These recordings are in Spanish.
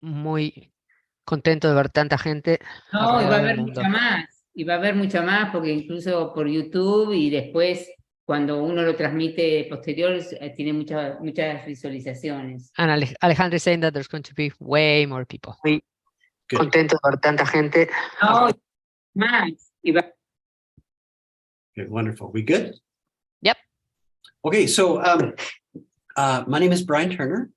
muy contento de ver tanta gente No, y va a alrededor del haber mundo. mucha más, y va a haber mucha más, porque incluso por YouTube y después, cuando uno lo transmite posterior, tiene muchas visualizaciones. And Alejandro is saying that there's going to be way more people. Muy Good. contento de ver tanta gente. No, más, y va. Good, wonderful. We good? Yep. Okay, so my name is Brian Turner,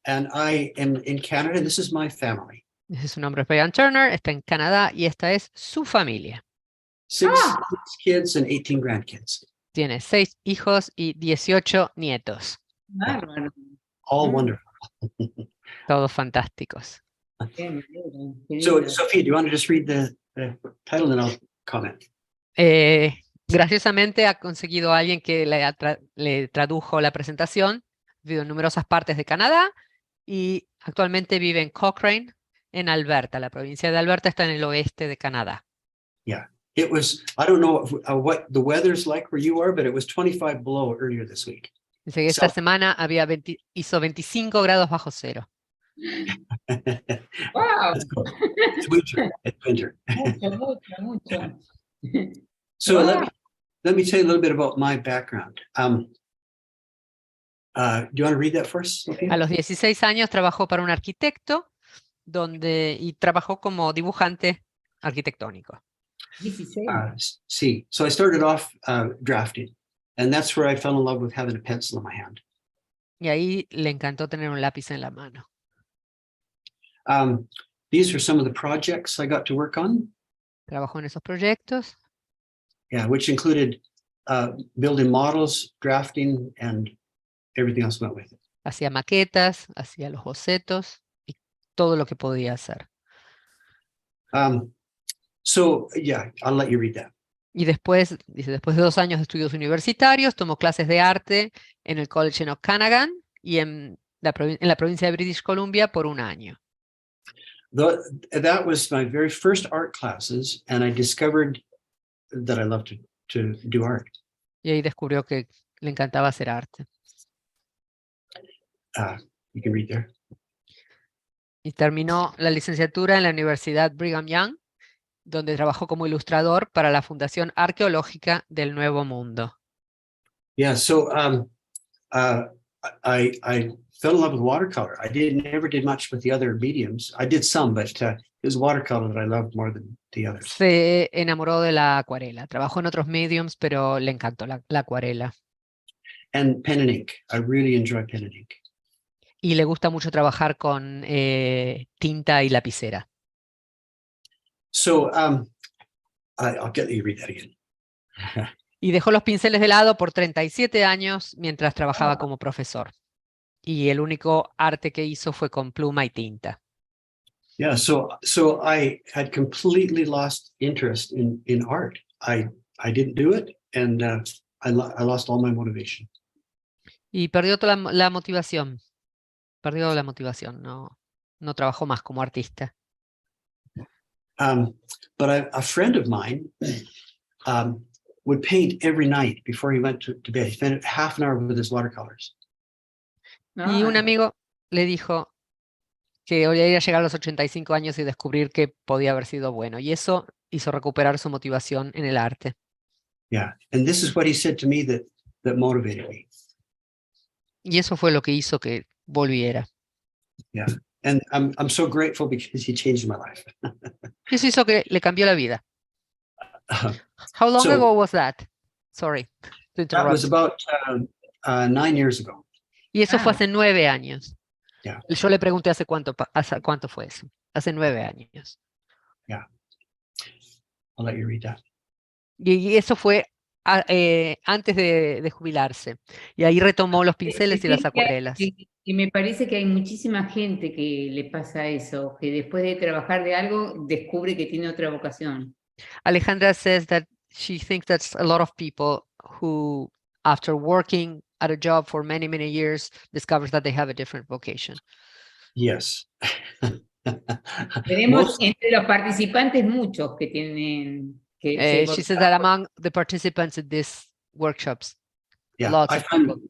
and I am in Canada. This is my family. Su nombre es Brian Turner, está en Canadá y esta es su familia. Six kids and 18 grandkids. Tiene 6 hijos y 18 nietos. Bárbaro. All wonderful. Todos fantásticos. Qué lindo, qué So, lindo. Sophia, do you want to just read the title and I'll comment? Graciosamente ha conseguido alguien que le tradujo la presentación. Vive en numerosas partes de Canadá y actualmente vive en Cochrane, en Alberta. La provincia de Alberta está en el oeste de Canadá. Yeah, it was, I don't know what the weather's like where you are, but it was 25 below earlier this week. Dice que esta So- semana hizo 25 grados bajo cero. Wow. It's cool. It's winter. It's winter. Mucho. So Wow. let me tell you a little bit about my background. Do you want to read that for us, Sophia? A los 16 años trabajó para un arquitecto y trabajó como dibujante arquitectónico. 16. See, so I started off drafting, and that's where I fell in love with having a pencil in my hand. Y ahí le encantó tener un lápiz en la mano. These are some of the projects I got to work on. Trabajó en esos proyectos, Yeah, which included building models, drafting, and everything else went with it. hacía maquetas, hacía los bocetos y todo lo que podía hacer. So yeah, I'll let you read that. Y después, dice, después de 2 años de estudios universitarios, tomó clases de arte en el College en Okanagan y en la provincia de British Columbia por 1 año. That was my very first art classes, and I discovered that I love to do art. Y ahí descubrió que le encantaba hacer arte. You can read there. Y terminó la licenciatura en la Universidad Brigham Young, donde trabajó como ilustrador para la Fundación Arqueológica del Nuevo Mundo. Yeah, so I fell in love with watercolor. I never did much with the other mediums. I did some, but it was watercolor that I loved more than the others. Se enamoró de la acuarela. Trabajó en otros mediums, pero le encantó la acuarela. And pen and ink. I really enjoy pen and ink. Y le gusta mucho trabajar con tinta y lapicera. So I'll get you to read that again. Y dejó los pinceles de lado por 37 años mientras trabajaba como profesor. Y el único arte que hizo fue con pluma y tinta. Yeah, so I had completely lost interest in art. I didn't do it, and I lost all my motivation. Y perdió toda la motivación. Perdió la motivación. No trabajó más como artista. But a friend of mine would paint every night before he went to bed. He spent half an hour with his watercolors. Y un amigo le dijo que hoy iba a llegar a los 85 años y descubrir que podía haber sido bueno. Y eso hizo recuperar su motivación en el arte. Yeah, and this is what he said to me that motivated me. Y eso fue lo que hizo que volviera. Yeah, and I'm so grateful because he changed my life. Y eso hizo que le cambió la vida. How long ago was that? Sorry to interrupt. That was about 9 years ago. Y eso fue hace 9 años. Yeah. Yo le pregunté hace cuánto fue eso. Hace 9 años. Yeah. I'll let you read that. Y eso fue antes de jubilarse. Y ahí retomó los pinceles y las acuarelas. Y me parece que hay muchísima gente que le pasa eso, que después de trabajar de algo descubre que tiene otra vocación. Alejandra says that she thinks that's a lot of people who, after working at a job for many, many years, discovers that they have a different vocation. Yes. Tenemos entre los participantes muchos que tienen... she says that among the participants in these workshops, yeah, lots of people.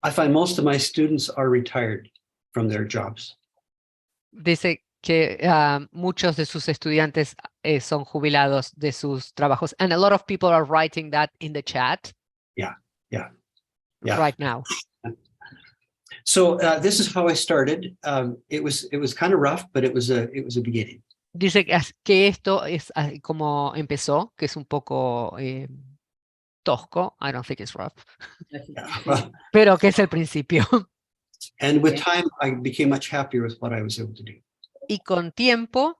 I find most of my students are retired from their jobs. Dice que muchos de sus estudiantes son jubilados de sus trabajos. And a lot of people are writing that in the chat Yeah. right now. So this is how I started. It was kind of rough, but it was a beginning. Dice que esto es como empezó, que es un poco tosco. I don't think it's rough. Yeah. Pero que es el principio. And with time, I became much happier with what I was able to do. Y con tiempo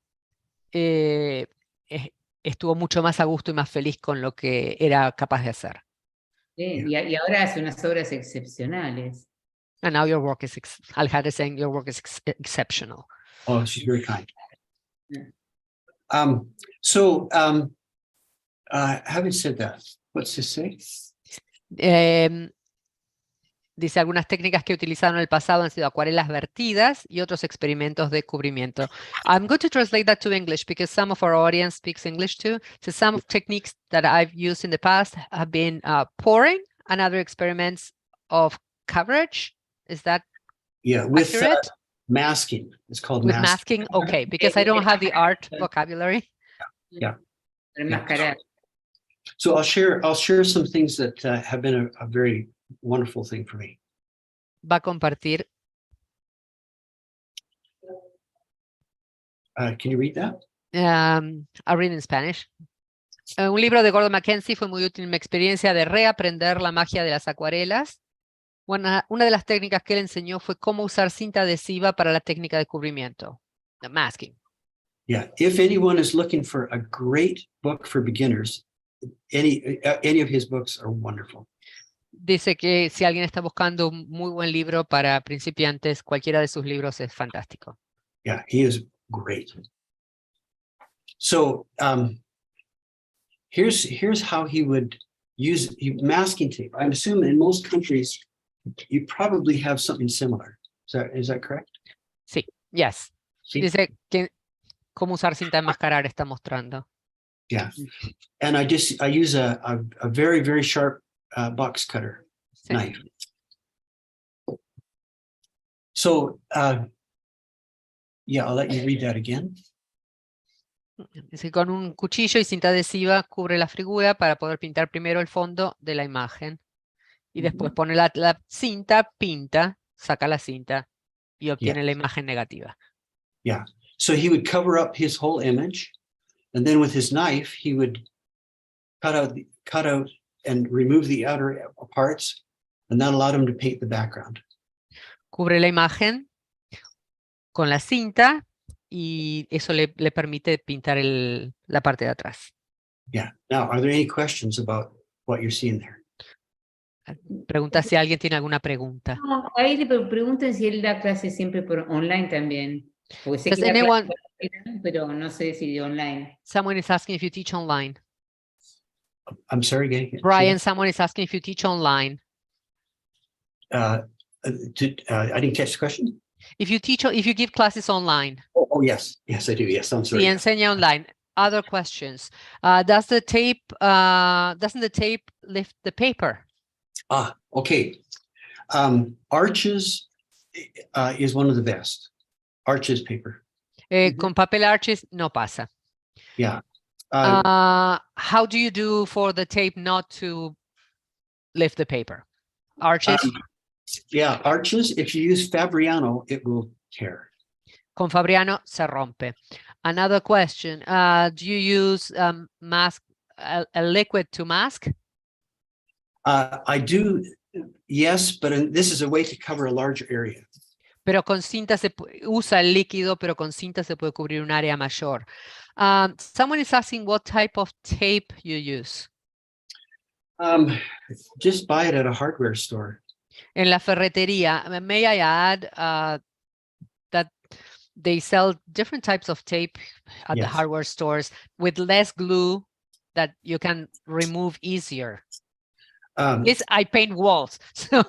estuvo mucho más a gusto y más feliz con lo que era capaz de hacer. Sí, y ahora hace unas obras excepcionales. And now your work is, Alejandra is saying your work is exceptional. Oh, she's very kind. Yeah. Having said that, what's this say? Dice, algunas técnicas que utilizaron en el pasado han sido acuarelas vertidas y otros experimentos de cubrimiento. I'm going to translate that to English because some of our audience speaks English too. So some of techniques that I've used in the past have been pouring and other experiments of coverage. Is that Yeah, with accurate? masking. It's called With masking. masking? Okay, because I don't have the art vocabulary. Yeah. Enmascarar. So I'll share some things that have been a very wonderful thing for me. Va a compartir. Can you read that? I'll read in Spanish. Un libro de Gordon Mackenzie fue muy útil en mi experiencia de reaprender la magia de las acuarelas. Una de las técnicas que él enseñó fue cómo usar cinta adhesiva para la técnica de cubrimiento, the masking. Yeah, if anyone is looking for a great book for beginners, any of his books are wonderful. Dice que si alguien está buscando un muy buen libro para principiantes, cualquiera de sus libros es fantástico. Yeah, he is great. So here's how he would use masking tape. I'm assuming in most countries you probably have something similar. Is that correct? Sí, yes. Sí. Dice que cómo usar cinta de enmascarar está mostrando. Yeah, and I use a very, very sharp box cutter Sí. knife. So yeah, I'll let you read that again. Dice, con un cuchillo y cinta adhesiva cubre la figura para poder pintar primero el fondo de la imagen. Y después pone la cinta, pinta, saca la cinta y obtiene la imagen negativa. Yeah, so he would cover up his whole image, and then with his knife, he would cut out and remove the outer parts, and that allowed him to paint the background. Cubre la imagen con la cinta y eso le permite pintar la parte de atrás. Yeah. Now, are there any questions about what you're seeing there? Pregunta si alguien tiene alguna pregunta. No, ahí le preguntan si él da clases siempre por online también. Porque sé Does que da anyone- clases, pero no sé si de online. Someone is asking if you teach online. I'm sorry, Gay. Brian, someone is asking if you teach online. I didn't catch the question. If you give classes online. Oh, yes. Yes, I do. Yes, I'm sorry. Si enseña online. Other questions. Doesn't the tape lift the paper? Okay. Arches is one of the best. Arches paper. Con papel Arches no pasa. Yeah. How do you do for the tape not to lift the paper? Arches? Yeah, Arches, if you use Fabriano, it will tear. Con Fabriano se rompe. Another question. Do you use a liquid to mask? I do, yes, but this is a way to cover a larger area. Pero con cinta usa el líquido, pero con cinta se puede cubrir un área mayor. Someone is asking what type of tape you use. Just buy it at a hardware store. En la ferretería, may I add that they sell different types of tape at the Yes. hardware stores with less glue that you can remove easier. I paint walls. So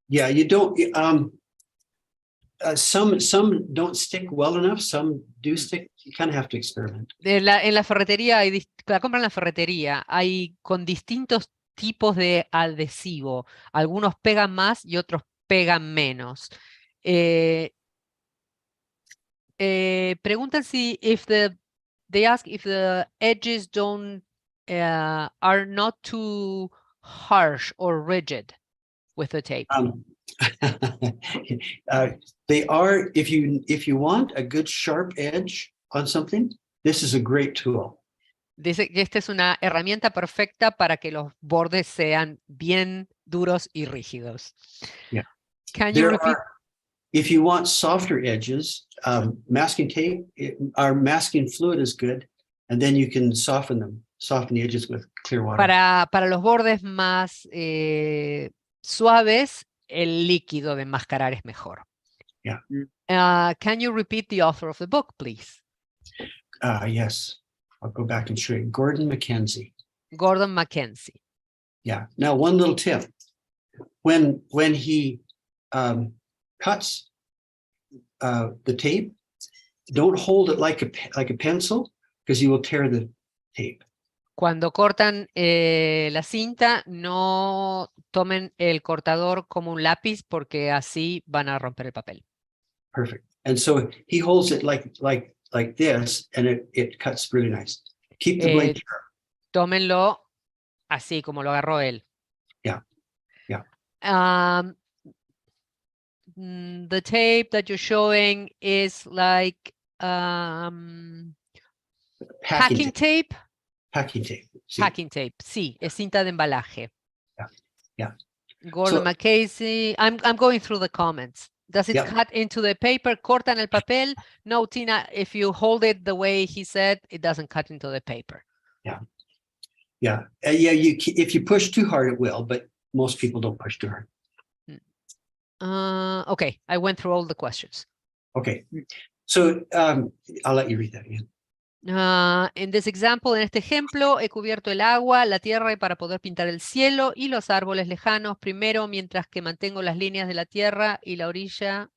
Yeah, you don't. Some don't stick well enough. Some do stick. You kind of have to experiment. en la ferretería, la compra en la ferretería, hay con distintos tipos de adhesivo. Algunos pegan más y otros pegan menos. Preguntan si they ask if the edges are not too harsh or rigid with the tape. They are, if you want a good sharp edge on something, this is a great tool. Dice que esta es una herramienta perfecta para que los bordes sean bien duros y rígidos. Yeah. Can you repeat? If you want softer edges, masking tape, our masking fluid is good, and then you can soften the edges with clear water. Para los bordes más suaves, el líquido de enmascarar es mejor. Yeah. Can you repeat the author of the book, please? Yes, I'll go back and show you. Gordon Mackenzie. Gordon Mackenzie. Yeah. Now, one little tip: when he cuts the tape, don't hold it like a pencil, because you will tear the tape. Cuando cortan la cinta, no tomen el cortador como un lápiz, porque así van a romper el papel. Perfect. And so he holds it like this, and it cuts really nice. Keep the blade sharp. Tómenlo así como lo agarró él. Yeah. Yeah. The tape that you're showing is like packing tape. Packing tape. See? Packing tape, sí, es cinta de embalaje. Yeah. Yeah. Gordon So- Mackenzie, I'm going through the comments. Does it Yeah. cut into the paper? ¿Cortan el papel? No, Tina, if you hold it the way he said, it doesn't cut into the paper. Yeah. If you push too hard, it will, but most people don't push too hard. Okay, I went through all the questions. Okay. So I'll let you read that again. En este ejemplo, he cubierto el agua, la tierra para poder pintar el cielo y los árboles lejanos primero, mientras que mantengo las líneas de la tierra y la orilla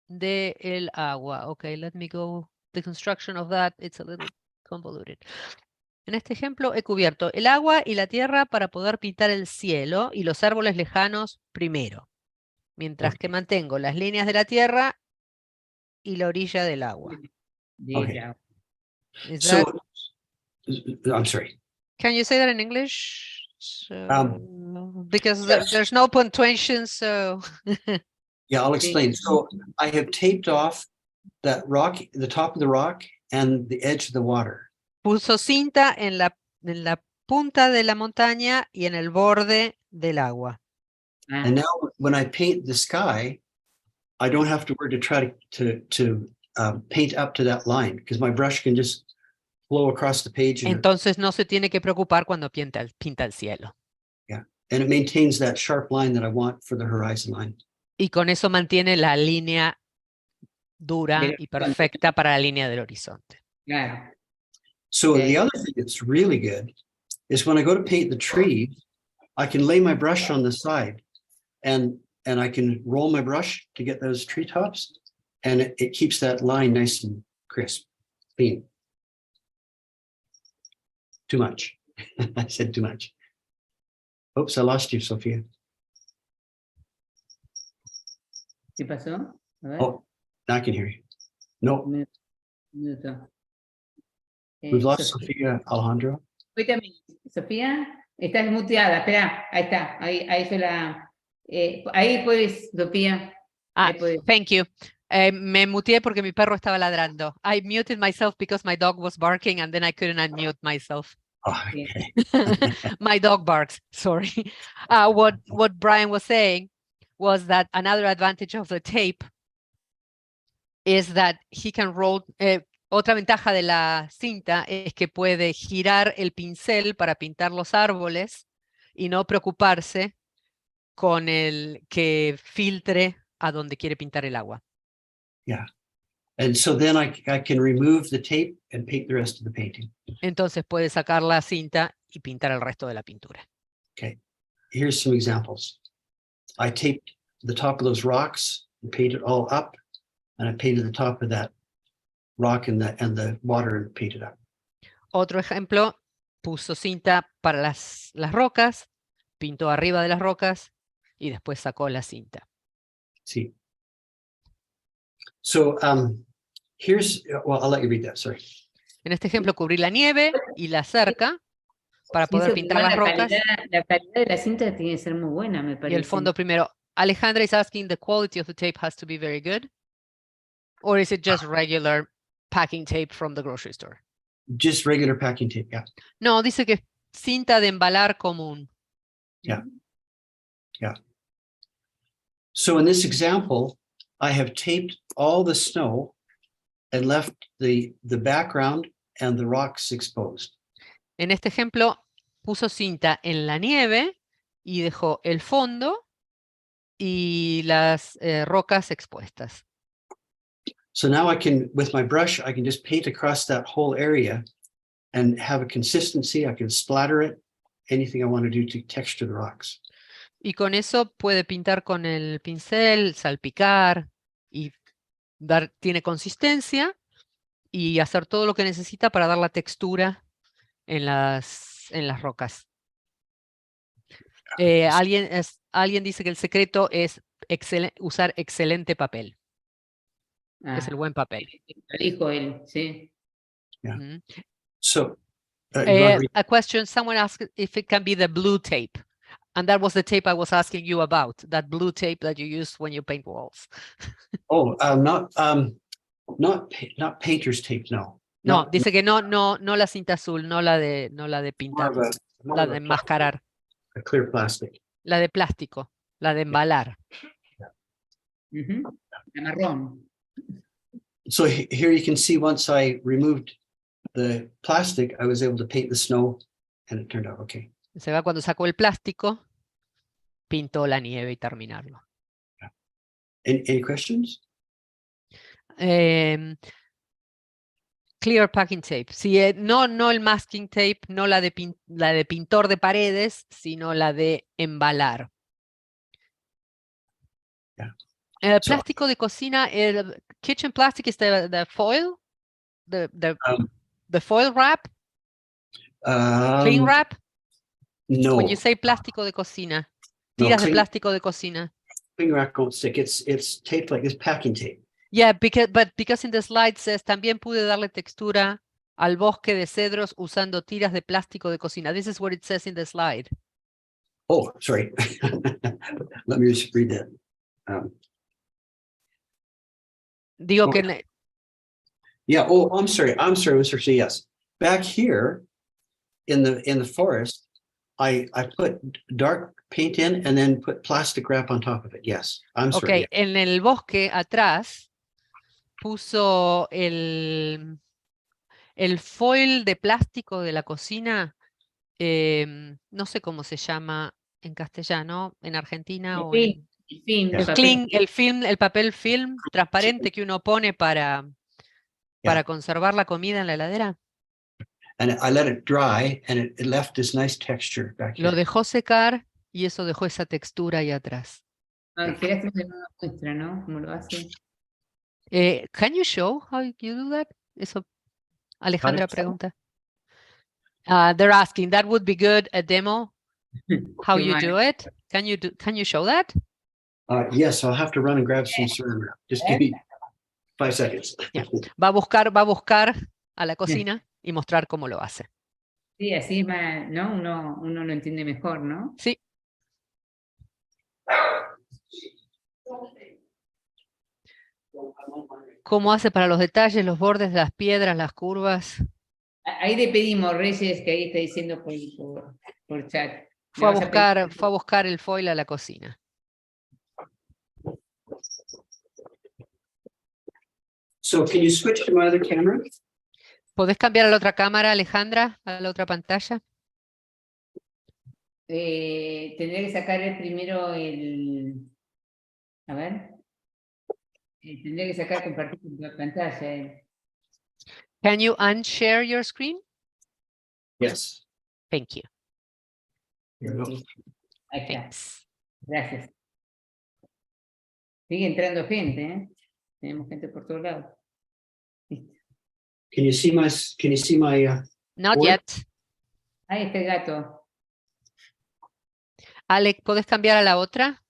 del agua. Okay, let me go. The construction of that, it's a little convoluted. En este ejemplo, he cubierto el agua y la tierra para poder pintar el cielo y los árboles lejanos primero, mientras que mantengo las líneas de la tierra y la orilla del agua. Okay. Is So that- I'm sorry. Can you say that in English? Because yes. there's no punctuation, so Yeah, I'll explain. So I have taped off that rock, the top of the rock, and the edge of the water. puso cinta en la punta de la montaña y en el borde del agua. And now when I paint the sky, I don't have to worry to try to paint up to that line, because my brush can just flow across the page Entonces no se tiene que preocupar cuando pinta el cielo. and it maintains that sharp line that I want for the horizon line. Y con eso mantiene la línea dura Del y horizonte. perfecta para la línea del horizonte. Claro. So Okay. the other thing that's really good is when I go to paint the tree, I can lay my brush on the side and I can roll my brush to get those treetops, and it keeps that line nice and crisp, clean. Too much. I said too much. Oops, I lost you, Sophia. ¿Qué pasó? A ver. Oh, now I can hear you. No, Un minuto. we've lost Sophia Alejandro. Wait a minute. Sofía, estás muteada. Espera, ahí está. Ahí yo la. Ahí puedes, Sofía. Ah, Ahí puedes. thank you. Me muteé porque mi perro estaba ladrando. I muted myself because my dog was barking and then I couldn't unmute myself. Oh, okay. My dog barks, sorry. What Brian was saying was that another advantage of the tape is that he can roll. Otra ventaja de la cinta es que puede girar el pincel para pintar los árboles y no preocuparse con el que filtre a donde quiere pintar el agua. And so then I can remove the tape and paint the rest of the painting. Entonces puede sacar la cinta y pintar el resto de la pintura. Here's some examples. I taped the top of those rocks and painted all up, and I painted the top of that rock and the water and painted up. Otro ejemplo, puso cinta para las rocas, pintó arriba de las rocas y después sacó la cinta. See. So here's, well, I'll let you read that, sorry. En este ejemplo, cubrí la nieve y la cerca para poder Pienso que pintar igual las rocas. la calidad de la cinta tiene que ser muy buena, me Y el parece. fondo primero. Alejandra is asking, the quality of the tape has to be very good? Or is it just regular packing tape from the grocery store? Just regular packing tape, yeah. No, dice que es cinta de embalar común. So in this example, I have taped all the snow and left the background and the rocks exposed. En este ejemplo, puso cinta en la nieve y dejó el fondo y las rocas expuestas. So now I can, with my brush, I can just paint across that whole area and have a consistency. I can splatter it, anything I want to do to texture the rocks. Y con eso puede pintar con el pincel, salpicar y tiene consistencia y hacer todo lo que necesita para dar la textura en las rocas. Alguien dice que el secreto es usar excelente papel. Es el buen papel. Lo dijo él, sí. Yeah. Mm. So you want to read? A question, someone asked if it can be the blue tape. And that was the tape I was asking you about, that blue tape that you use when you paint walls. Oh, not painter's tape, no. No, No, dice que no la cinta azul, no la de more pintar, of a, more la of de a enmascarar, a clear plastic. la de plástico, la de embalar. Ujú. La marrón. So here you can see once I removed the plastic, I was able to paint the snow and it turned out okay. Se va cuando sacó el plástico, pintó la nieve y terminarlo. Any questions? Clear packing tape. Sí, no el masking tape, no la de pintor de paredes, sino la de embalar. Yeah. Plástico de cocina, el kitchen plastic is the foil, the foil wrap, cling wrap. No. When you say plástico de cocina, No, tiras de cling- plástico de cocina. Cling wrap won't stick. It's taped like this, packing tape. Yeah, because in the slide says también pude darle textura al bosque de cedros usando tiras de plástico de cocina. This is what it says in the slide. Oh, sorry. Let me just read that. Digo Okay. que Yeah. Oh, I'm sorry, Mr. C. Yes. Back here in the forest, I put dark paint in and then put plastic wrap on top of it. Yes. I'm sorry. Ok, en el bosque atrás puso el foil de plástico de la cocina, no sé cómo se llama en castellano, en Argentina o en... El film, el papel film transparente que uno pone para conservar la comida en la heladera. And I let it dry and it left this nice texture back Lo here. dejó secar y eso dejó esa textura ahí atrás. Quería hacer una muestra, ¿no? ¿Cómo lo hace? Can you show how you do that? Eso Alejandra pregunta. They're asking, that would be good, a demo, how Qué you mal. do it. Can you show that? Yes, I'll have to run and grab some saran wrap. Just give me 5 seconds. Yeah. Va a buscar a la cocina y mostrar cómo lo hace. Sí, así es más, ¿no? Uno lo entiende mejor, ¿no? Sí. ¿Cómo hace para los detalles, los bordes de las piedras, las curvas? Ahí le pedimos, Reyes, que ahí está diciendo por chat. Fue a Le vas pedir- buscar el foil a la cocina. So can you switch to my other camera? ¿Podés cambiar a la otra cámara, Alejandra, a la otra pantalla? Tendría que sacar primero el... A ver. Tendría que sacar compartir la pantalla. Can you unshare your screen? Yes. Thank you. Here we go. Ahí está. Thanks. Gracias. Sigue entrando gente, ¿eh? Tenemos gente por todos lados. Listo. Can you see my Not Foil? yet. Ahí está el gato. Alec, ¿podés cambiar a la otra?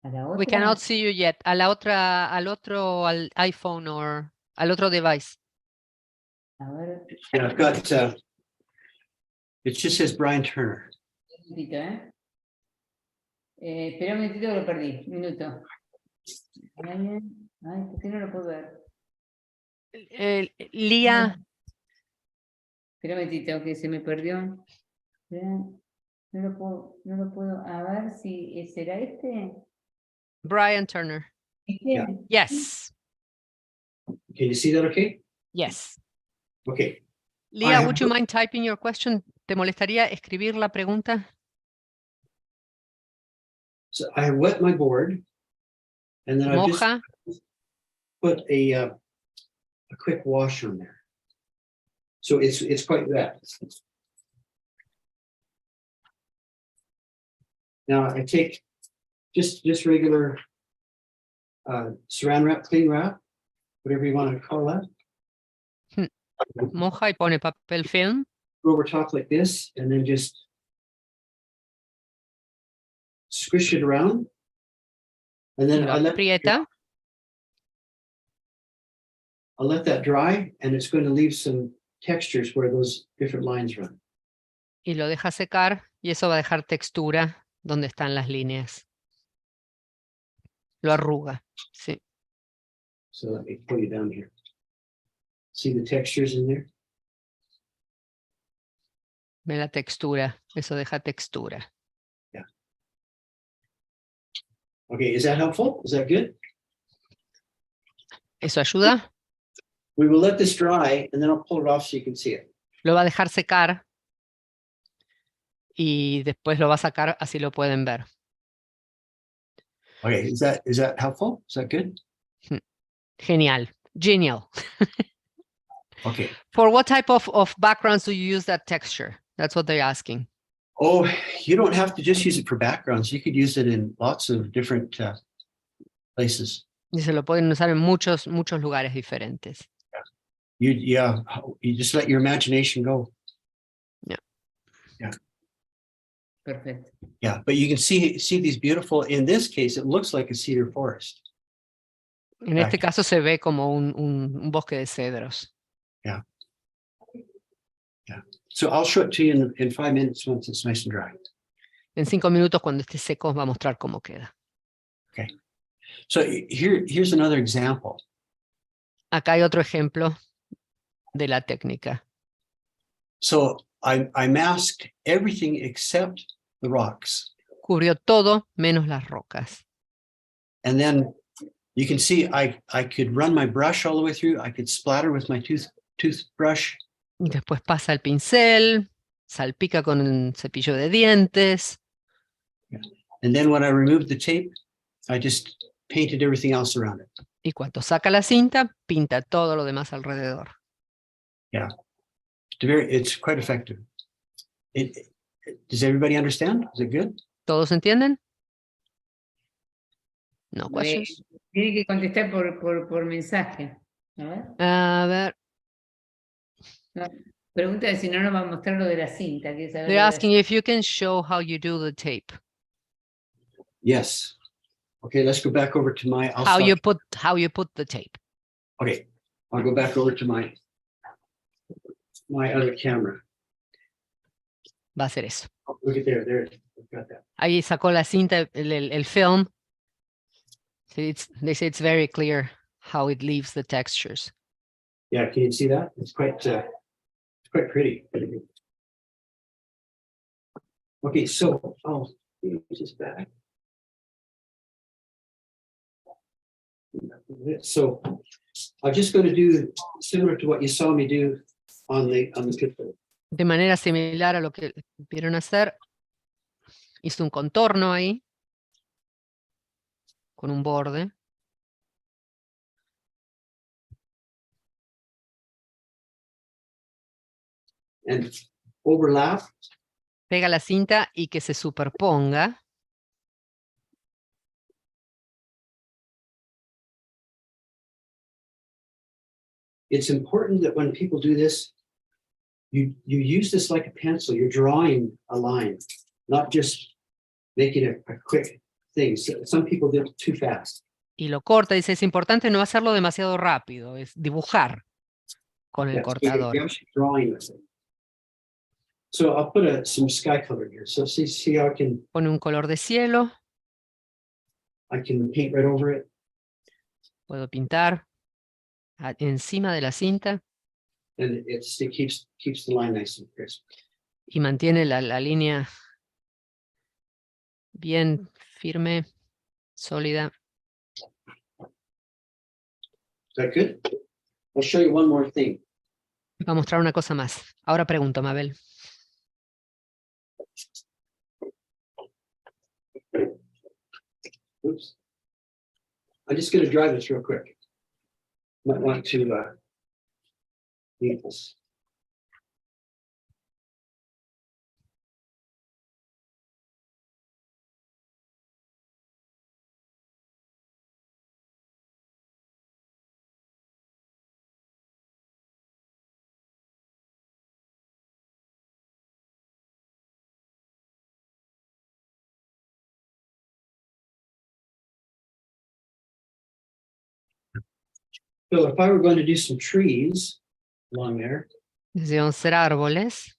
A la We otra. cannot see you yet. A la otra, al iPhone or al otro device. A ver, Yeah, I've got, it just says Brian Turner. un minutito, ¿eh? Espera un minutito que lo perdí. Un minuto. Ay, ¿por qué no lo puedo ver? Lía, Espera un momentito que se me perdió. Espera, no lo puedo. A ver si será este. Brian Turner. ¿Este? Yeah. Yes, Can you see that okay? yes. Okay. Lía, have would you mind typing your question? ¿Te molestaría escribir la pregunta? So I wet my board. And then I just Moja put a quick wash on there. So it's quite wet. Now I take just regular saran wrap, cling wrap, whatever you want to call that. moja y pone papel film. Go over top like this, and then just squish it around. And Y then lo I aprieta I'll let that dry, and it's going to leave some textures where those different lines run. y lo deja secar y eso va a dejar textura donde están las líneas. Lo arruga, sí. So let me put you down here. See the textures in there? Ve la textura, eso deja textura. Okay, is that helpful? Is that good? ¿Eso ayuda? We will let this dry, and then I'll pull it off so you can see it. Lo va a dejar secar y después lo va a sacar, así lo pueden ver. Okay, is that helpful? Is that good? Genial, genial. Okay. For what type of backgrounds do you use that texture? That's what they're asking. Oh, you don't have to just use it for backgrounds. You could use it in lots of different places. Y se lo pueden usar en muchos lugares diferentes. You just let your imagination go. Perfecto. Yeah, but you can see these beautiful, in this case, it looks like a cedar forest. En este caso se ve como un bosque de cedros. So I'll show it to you in 5 minutes once it's nice and dry. En 5 minutos, cuando esté seco, va a mostrar cómo queda. So here's another example. Acá hay otro ejemplo de la técnica. So I masked everything except the rocks. Cubrió todo menos las rocas. And then you can see I could run my brush all the way through. I could splatter with my toothbrush. Y después pasa el pincel, salpica con un cepillo de dientes. And then when I removed the tape, I just painted everything else around it. Y cuando saca la cinta, pinta todo lo demás alrededor. It's quite effective. Does everybody understand? Is it good? ¿Todos entienden? No questions. Tiene que contestar por mensaje. A ver. Pregunta si no nos va a mostrar lo de la cinta. They're asking if you can show how you do the tape. Yes. Okay, let's go back over to my. How you put the tape. Okay, I'll go back over to my other camera. Va a hacer eso. Oh, look at there it is. We've got that. Ahí sacó la cinta, el film. They say it's very clear how it leaves the textures. Yeah, can you see that? It's quite pretty. Okay, so just back. So I'm just going to do similar to what you saw me do on the picture. De manera similar a lo que vieron hacer, hizo un contorno ahí, con un borde. And overlap. Pega la cinta y que se superponga. It's important that when people do this, you use this like a pencil. You're drawing a line, not just making a quick thing. So some people do it too fast. y lo corta. Dice, es importante no hacerlo demasiado rápido, es dibujar con el Yeah, so cortador. you're actually drawing with it. So I'll put some sky color here. So see how Pone un color de cielo, I can paint right over it. puedo pintar encima de la cinta And it keeps the line nice and crisp. y mantiene la línea bien firme, sólida. Is that good? I'll show you one more thing. Va a mostrar una cosa más. Ahora pregunto, Mabel. Oops. I'm just going to draw this real quick. Might want to leave this. So if I were going to do some trees along there, Deseo hacer árboles.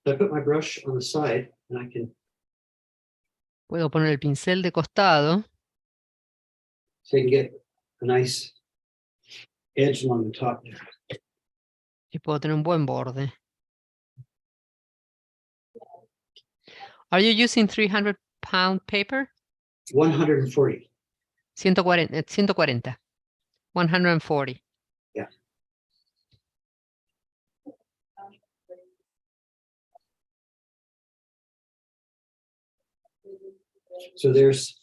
I put my brush on the side and I can Puedo poner el pincel de costado so you can get a nice edge along the top there. y puedo tener un buen borde. Are you using 300-pound paper? 140. 140. 140. Yeah. So there's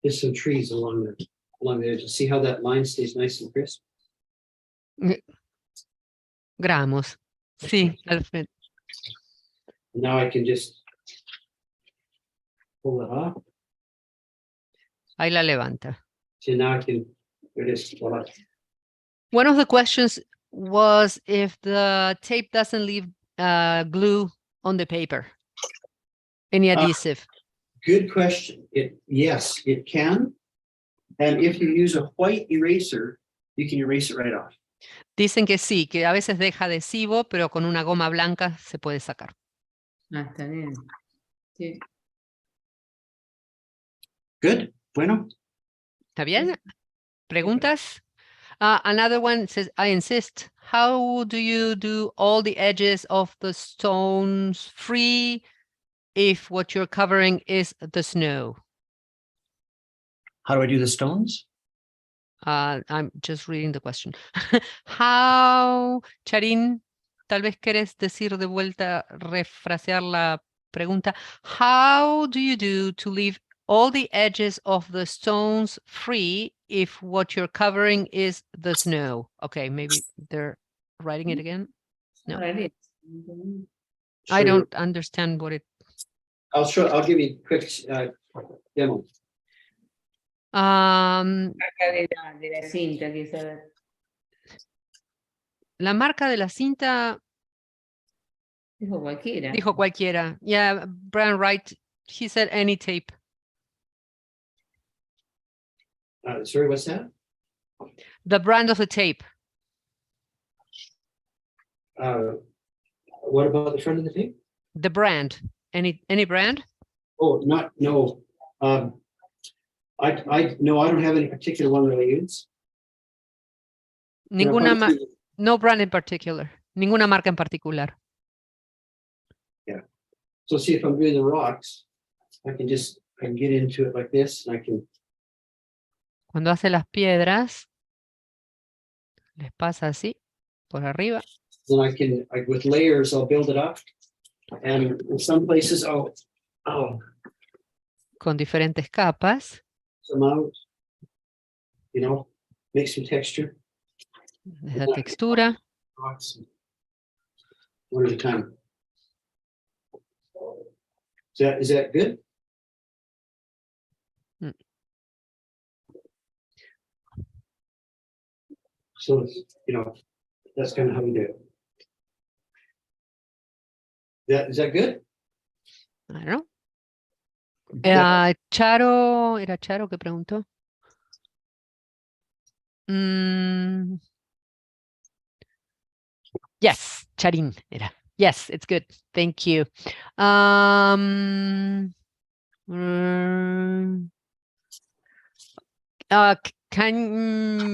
some trees along the edge. See how that line stays nice and crisp? Gramos. Sí, Alfred. Now I can just pull it off. Ahí la levanta. So now I can, there it is. Voila. One of the questions was if the tape doesn't leave glue on the paper. Any adhesive. Good question. Yes, it can. And if you use a white eraser, you can erase it right off. Dicen que sí, que a veces deja adhesivo, pero con una goma blanca se puede sacar. Ah, está bien. Sí. Good. Bueno. ¿Está bien? ¿Preguntas? Another one says, I insist. How do you do all the edges of the stones free if what you're covering is the snow? How do I do the stones? I'm just reading the question. How, Charín, tal vez querés decir de vuelta, refrasear la pregunta. How do you do to leave all the edges of the stones free if what you're covering is the snow? Okay, maybe they're writing it again. No. Right. I don't understand what it. I'll give you a quick demo. Marca de la cinta, que esa. La marca de la cinta, Dijo cualquiera. dijo cualquiera. Yeah, Brian Wright, he said any tape. Sorry, what's that? The brand of the tape. What about the front of the tape? The brand. Any brand? Oh, no. I don't have any particular one that I use. Ninguna no brand in particular. Ninguna marca en particular. Yeah. So see if I'm doing the rocks, I can get into it like this, and I can. Cuando hace las piedras, les pasa así, por arriba. Then with layers, I'll build it up. And in some places, con diferentes capas. Some out, make some texture. La textura. One at a time. Is that good? Mm. So, that's kind of how we do it. Is that good? I don't know. Yeah. Charo, ¿era Charo que preguntó? Mm, yes, Charín era. Yes, it's good. Thank you. Can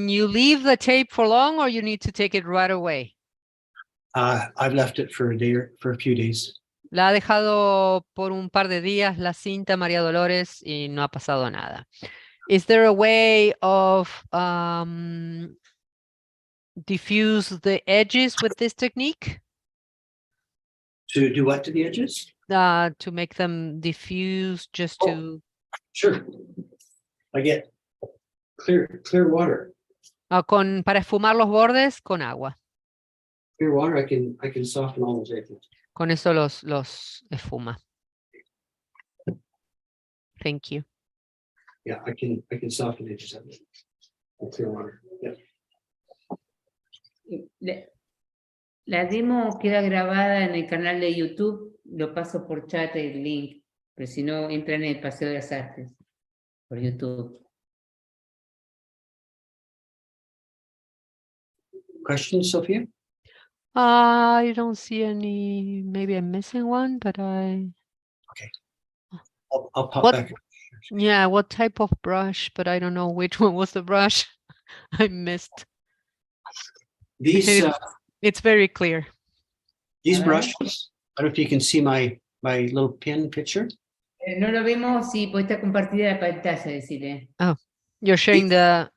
you leave the tape for long or you need to take it right away? I've left it for a few days. La ha dejado por un par de días la cinta María Dolores y no ha pasado nada. Is there a way of diffuse the edges with this technique? To do what to the edges? To make them diffuse, just to... Sure. I get clear water. Para esfumar los bordes con agua. Clear water, I can soften all those edges. Con eso los esfuma. Thank you. Yeah, I can soften edges of it. With clear water. Yeah. La demo queda grabada en el canal de YouTube, lo paso por chat el link, pero si no, entran en el Paseo de las Artes, por YouTube. Questions, Sophia? I don't see any, maybe I'm missing one, but I'll pop What- back. yeah, what type of brush, but I don't know which one was the brush. I missed. These It's very clear. these Alright. brushes, I don't know if you can see my little pin picture. No lo vemos, sí, pues está compartida la pantalla, decirle. You're sharing the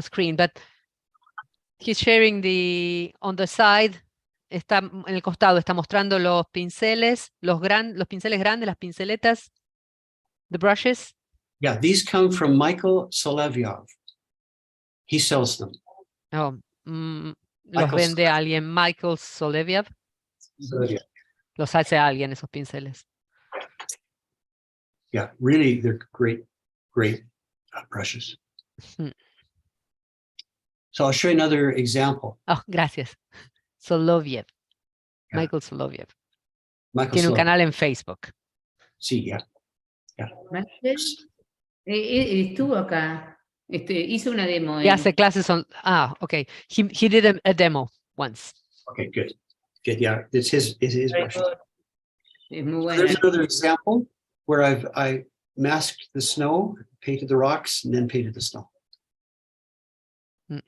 screen, but he's sharing on the side, está en el costado, está mostrando los pinceles, los pinceles grandes, las pinceletas, the brushes. Yeah, these come from Michael Solevyov. He sells them. Los Michael vende alguien, Michael Solevyov, Solevyov. los hace alguien esos pinceles. Yeah, really, they're great brushes. Hmm. So I'll show you another example. Oh, gracias. Soloviev. Yeah. Michael Soloviev. Michael Tiene un Solevyov. canal en Facebook. Sí, yeah. Michael, estuvo acá, hizo una demo. Y hace clases okay. He did a demo once. Okay, good. Good, yeah, it's his brushes. Es muy buena. There's another example where I masked the snow, painted the rocks, and then painted the snow. Mm.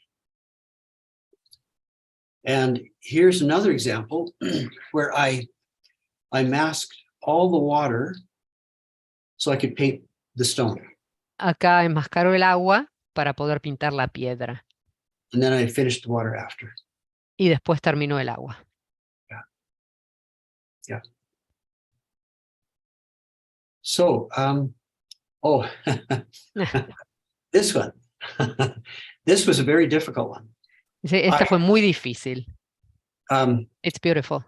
And here's another example where I masked all the water so I could paint the stone. Acá enmascaró el agua para poder pintar la piedra. And then I finished the water after. Y después terminó el agua. Yeah. So, this one. This was a very difficult one. Dice, esta fue muy difícil. It's beautiful.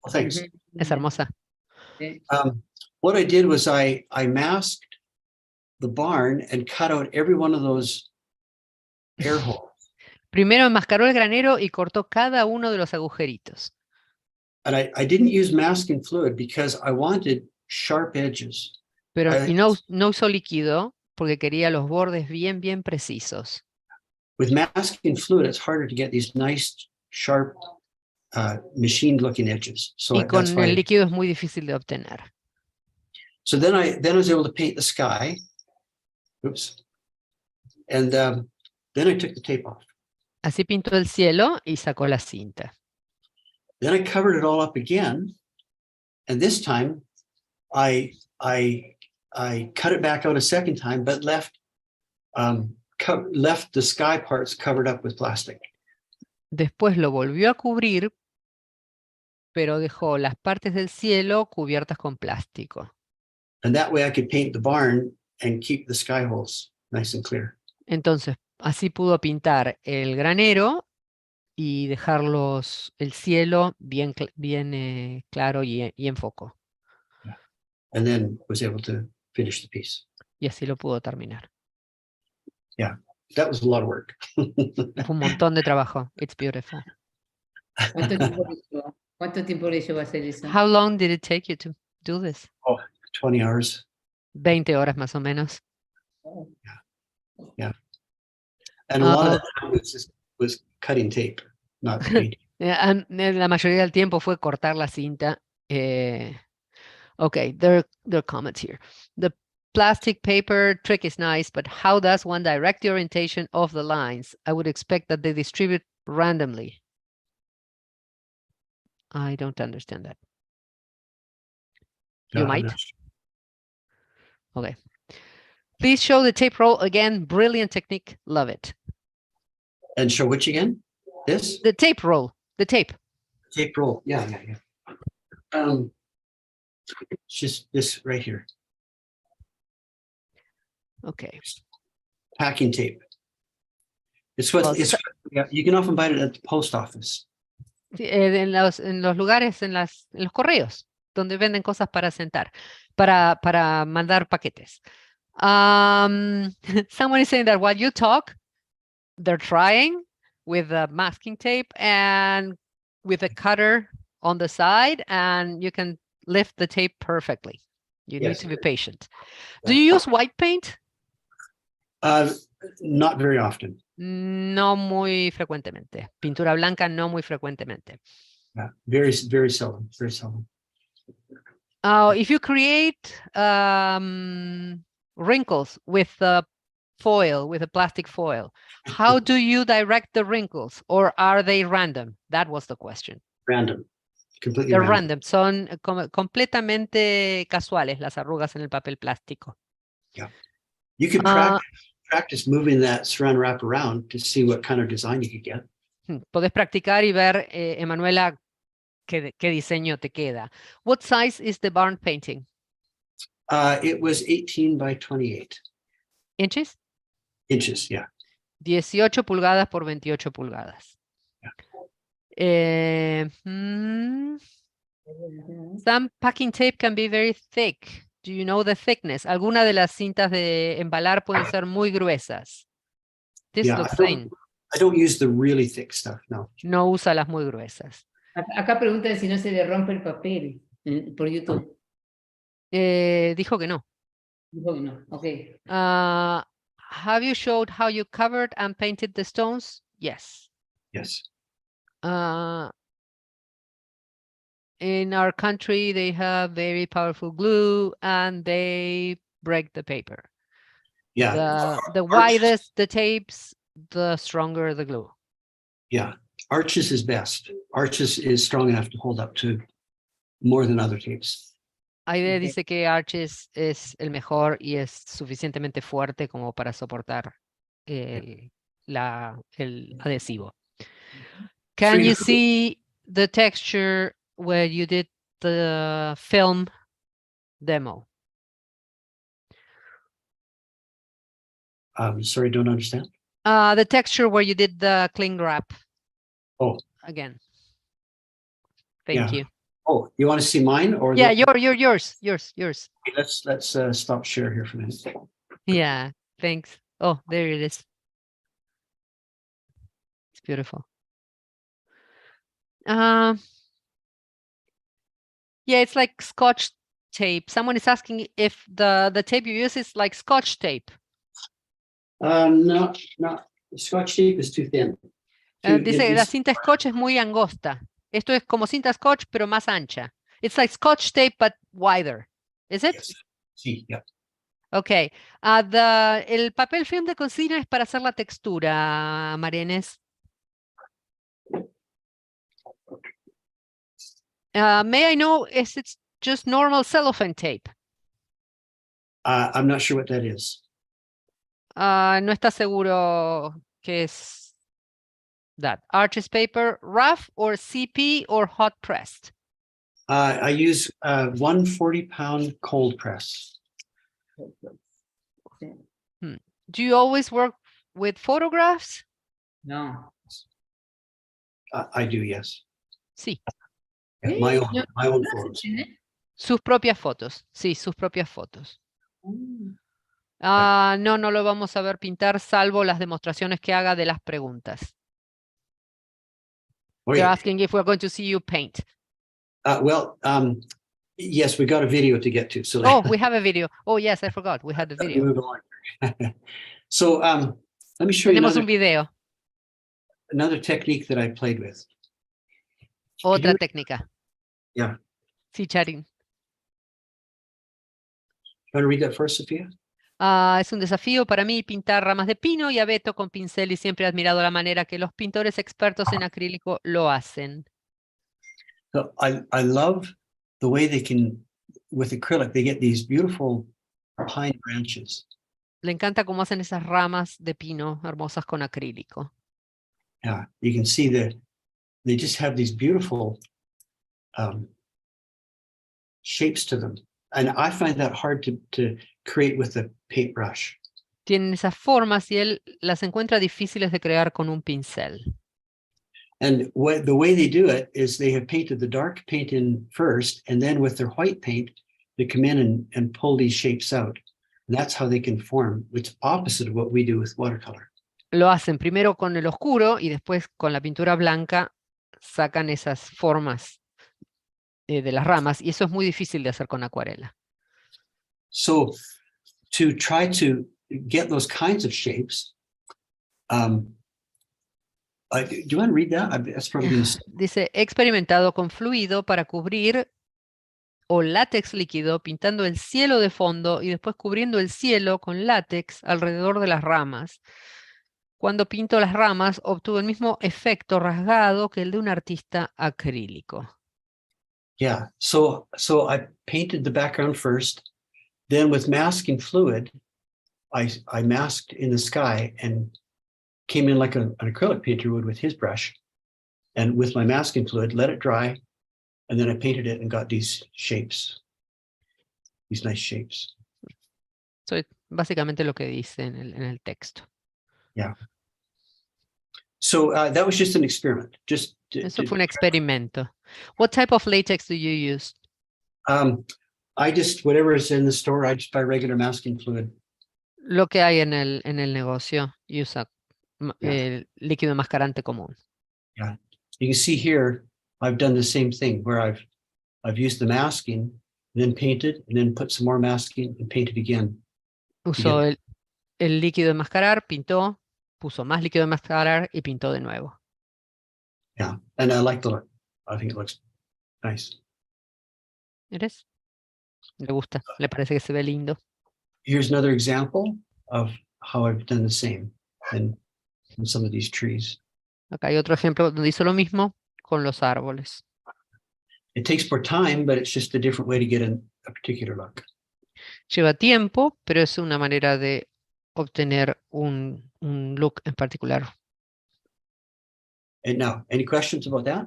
Well, thanks. Ujú. Es hermosa. What I did was I masked the barn and cut out every one of those air holes. Primero enmascaró el granero y cortó cada uno de los agujeritos. And I didn't use masking fluid because I wanted sharp edges. Pero y no usó líquido porque quería los bordes bien precisos. With masking fluid, it's harder to get these nice, sharp, machined-looking edges. So Y con that's el why. líquido es muy difícil de obtener. So then I was able to paint the sky. Oops. And then I took the tape off. Así pintó el cielo y sacó la cinta. Then I covered it all up again. And this time I cut it back out a second time, but left the sky parts covered up with plastic. Después lo volvió a cubrir, pero dejó las partes del cielo cubiertas con plástico. And that way I could paint the barn and keep the sky holes nice and clear. Entonces, así pudo pintar el granero y dejar el cielo bien claro y en foco. Yeah. and then was able to finish the piece. Y así lo pudo terminar. That was a lot of work. Fue un montón de trabajo. It's beautiful. ¿Cuánto tiempo le llevó hacer eso? How long did it take you to do this? 20 hours. 20 horas más o menos. And a lot of that time was cutting tape, not painting. La mayoría del tiempo fue cortar la cinta. Okay, there are comments here. The plastic paper trick is nice, but how does one direct the orientation of the lines? I would expect that they distribute randomly. I don't understand that. You I'm might. not sure. Okay. Please show the tape roll again. Brilliant technique. Love it. And show which again? This? The tape roll. The tape. Tape roll. Yeah. It's just this right here. Okay. Packing tape. It's what Well, yeah, you can often buy it at the post office. Sí, en los lugares, en los correos, donde venden cosas para sentar, para mandar paquetes. Someone is saying that while you talk, they're trying with the masking tape and with a cutter on the side, and you can lift the tape perfectly. You need Yes. to be patient. Do you use white paint? Not very often. No muy frecuentemente. Pintura blanca no muy frecuentemente. Yeah, very seldom. Very seldom. If you create wrinkles with a foil, with a plastic foil, how do you direct the wrinkles, or are they random? That was the question. Random. Completely They're random. random. Son completamente casuales las arrugas en el papel plástico. You could practice moving that saran wrap around to see what kind of design you could get. Podés practicar y ver, Emanuela, qué diseño te queda. What size is the barn painting? It was 18 by 28 Inches? inches. Yeah. 18 pulgadas por 28 pulgadas. Some packing tape can be very thick. Do you know the thickness? Algunas de las cintas de embalar pueden ser muy gruesas. This Yeah, looks thin. I don't use the really thick stuff. No. No usa las muy gruesas. Acá preguntan si no se le rompe el papel por YouTube. Dijo que no. Dijo que no. Ok. Have you showed how you covered and painted the stones? Yes. Yes. In our country, they have very powerful glue and they break the paper. Yeah. The widest the tapes, the stronger the glue. Yeah. Arches is best. Arches is strong enough to hold up to more than other tapes. Aide Okay. dice que Arches es el mejor y es suficientemente fuerte como para soportar el adhesivo. Can you see the texture where you did the film demo? Sorry, don't understand. The texture where you did the cling wrap. Oh. Again. Thank you. Oh, you want to see mine or? Yeah, yours. Okay, let's stop share here for a minute. Yeah, thanks. Oh, there it is. It's beautiful. Yeah, it's like Scotch tape. Someone is asking if the tape you use is like Scotch tape. No, Scotch tape is too thin. Dice, la cinta Scotch es muy angosta. Esto es como cinta Scotch, pero más ancha. It's like Scotch tape, but wider. Is it? Yes. Sí, yeah. Okay. El papel film de cocina es para hacer la textura, María Inés. May I know, is it just normal cellophane tape? I'm not sure what that is. No está seguro qué es that. Arches paper, rough or CP or hot pressed? I use 140-pound cold press. Do you always work with photographs? No. I do, yes. Sí. Yeah, my own photos. Sus propias fotos, sí, sus propias fotos. Mm. No, no lo vamos a ver pintar salvo las demostraciones que haga de las preguntas. They're Okay. asking if we're going to see you paint. Well, yes, we got a video to get to. So Oh, we have a video. Oh, yes, I forgot. We had the let me video. move on. So let me show you Tenemos un video, another technique that I played with. otra you- técnica. Yeah. Sí, Charin. You want to read that first, Sophia? Es un desafío para mí pintar ramas de pino y abeto con pincel y siempre he admirado la manera que los pintores expertos en acrílico lo hacen. So I love the way they can, with acrylic, they get these beautiful pine branches. Le encanta cómo hacen esas ramas de pino hermosas con acrílico. Yeah, you can see that they just have these beautiful shapes to them. And I find that hard to create with a paintbrush. Tienen esas formas y él las encuentra difíciles de crear con un pincel. And the way they do it is they have painted the dark paint in first, and then with their white paint, they come in and pull these shapes out. And that's how they can form, which is opposite of what we do with watercolor. Lo hacen primero con el oscuro y después con la pintura blanca sacan esas formas de las ramas y eso es muy difícil de hacer con acuarela. So to try to get those kinds of shapes, do you want to read that? That's probably going to... Dice, he experimentado con fluido para cubrir o látex líquido pintando el cielo de fondo y después cubriendo el cielo con látex alrededor de las ramas. Cuando pinto las ramas obtuve el mismo efecto rasgado que el de un artista acrílico. Yeah, so I painted the background first, then with masking fluid, I masked in the sky and came in like an acrylic painter would with his brush, and with my masking fluid, let it dry, and then I painted it and got these shapes, these nice shapes. Eso es básicamente lo que dice en el texto. So that was just an experiment. Eso fue un experimento. What type of latex do you use? I just, whatever is in the store, I just buy regular masking fluid. Lo que hay en el negocio y usa el líquido enmascarante común. Yeah, you can see here, I've done the same thing where I've used the masking, then painted, and then put some more masking and painted again. Usó el líquido de enmascarar, pintó, puso más líquido de enmascarar y pintó de nuevo. Yeah, and I like the look. I think it looks nice. ¿Eres? Le gusta, le parece que se ve lindo. Here's another example of how I've done the same in some of these trees. Acá hay otro ejemplo donde hizo lo mismo con los árboles. It takes more time, but it's just a different way to get a particular look. Lleva tiempo, pero es una manera de obtener un look en particular. And now, any questions about that?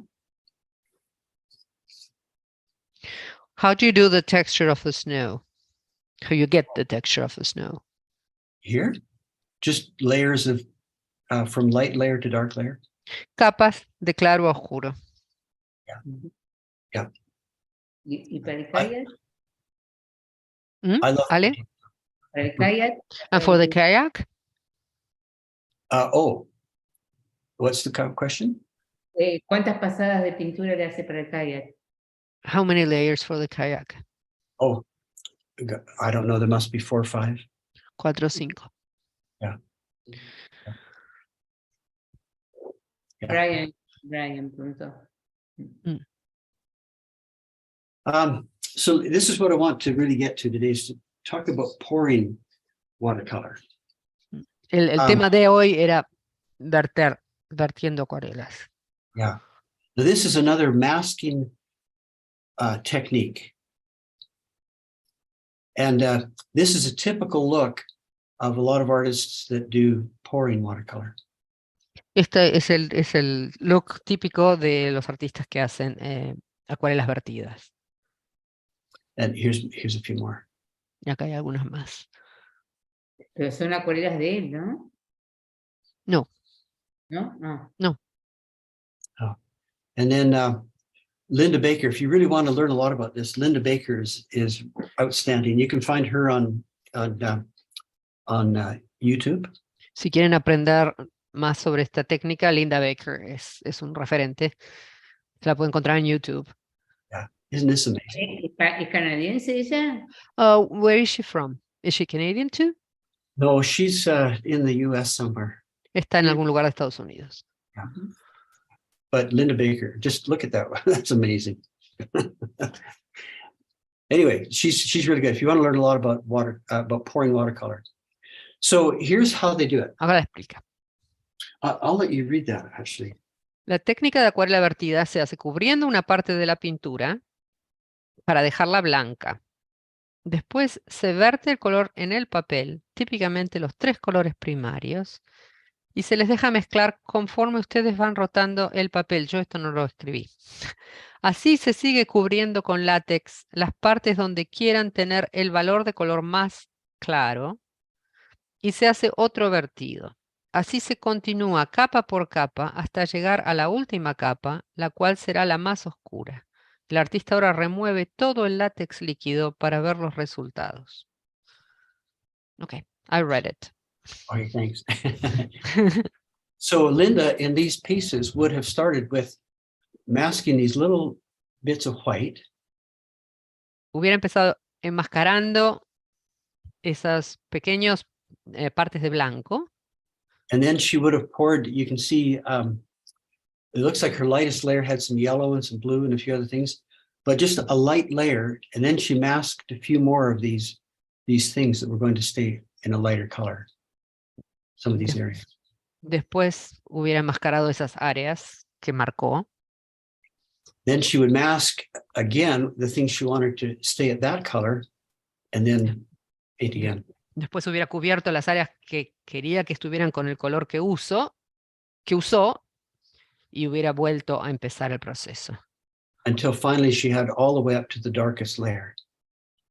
How do you do the texture of the snow? How you get the texture of the snow? Here, just layers of from light layer to dark layer. Capas de claro a oscuro. Yeah. ¿Y para el kayak? I love. Ale? Para el kayak, And for the kayak? What's the question? ¿cuántas pasadas de pintura le hace para el kayak? How many layers for the kayak? Oh, I don't know. There must be 4 or 5. 4 o 5. Yeah. Brian preguntó. So this is what I want to really get to today, is to talk about pouring watercolor. El tema de hoy era vertiendo acuarelas. Yeah. Now this is another masking technique. And this is a typical look of a lot of artists that do pouring watercolor. Este es el look típico de los artistas que hacen acuarelas vertidas. And here's a few more. Y acá hay algunas más. Pero son acuarelas de él, ¿no? No. ¿No? No. And then Linda Baker, if you really want to learn a lot about this, Linda Baker is outstanding. You can find her on YouTube. Si quieren aprender más sobre esta técnica, Linda Baker es un referente. Se la pueden encontrar en YouTube. Isn't this amazing? ¿Es canadiense ella? Where is she from? Is she Canadian too? No, she's in the US somewhere. Está en algún lugar de Estados Unidos. But Linda Baker, just look at that. That's amazing. Anyway, she's really good. If you want to learn a lot about about pouring watercolor. So here's how they do it. Ahora la explica. I'll let you read that actually. La técnica de acuarela vertida se hace cubriendo una parte de la pintura para dejarla blanca. Después se verte el color en el papel, típicamente los 3 colores primarios, y se les deja mezclar conforme ustedes van rotando el papel. Yo esto no lo escribí. Así se sigue cubriendo con látex las partes donde quieran tener el valor de color más claro y se hace otro vertido. Así se continúa capa por capa hasta llegar a la última capa, la cual será la más oscura. El artista ahora remueve todo el látex líquido para ver los resultados. Okay, I read it. Okay, thanks. So Linda, in these pieces, would have started with masking these little bits of white. Hubiera empezado enmascarando esas pequeñas partes de blanco. And then she would have poured, you can see, it looks like her lightest layer had some yellow and some blue and a few other things, but just a light layer. And then she masked a few more of these things that were going to stay in a lighter color. Some of these areas. Después hubiera enmascarado esas áreas que marcó. Then she would mask again the things she wanted to stay at that color and then paint again. Después hubiera cubierto las áreas que quería que estuvieran con el color que usó, y hubiera vuelto a empezar el proceso. Until finally she had all the way up to the darkest layer.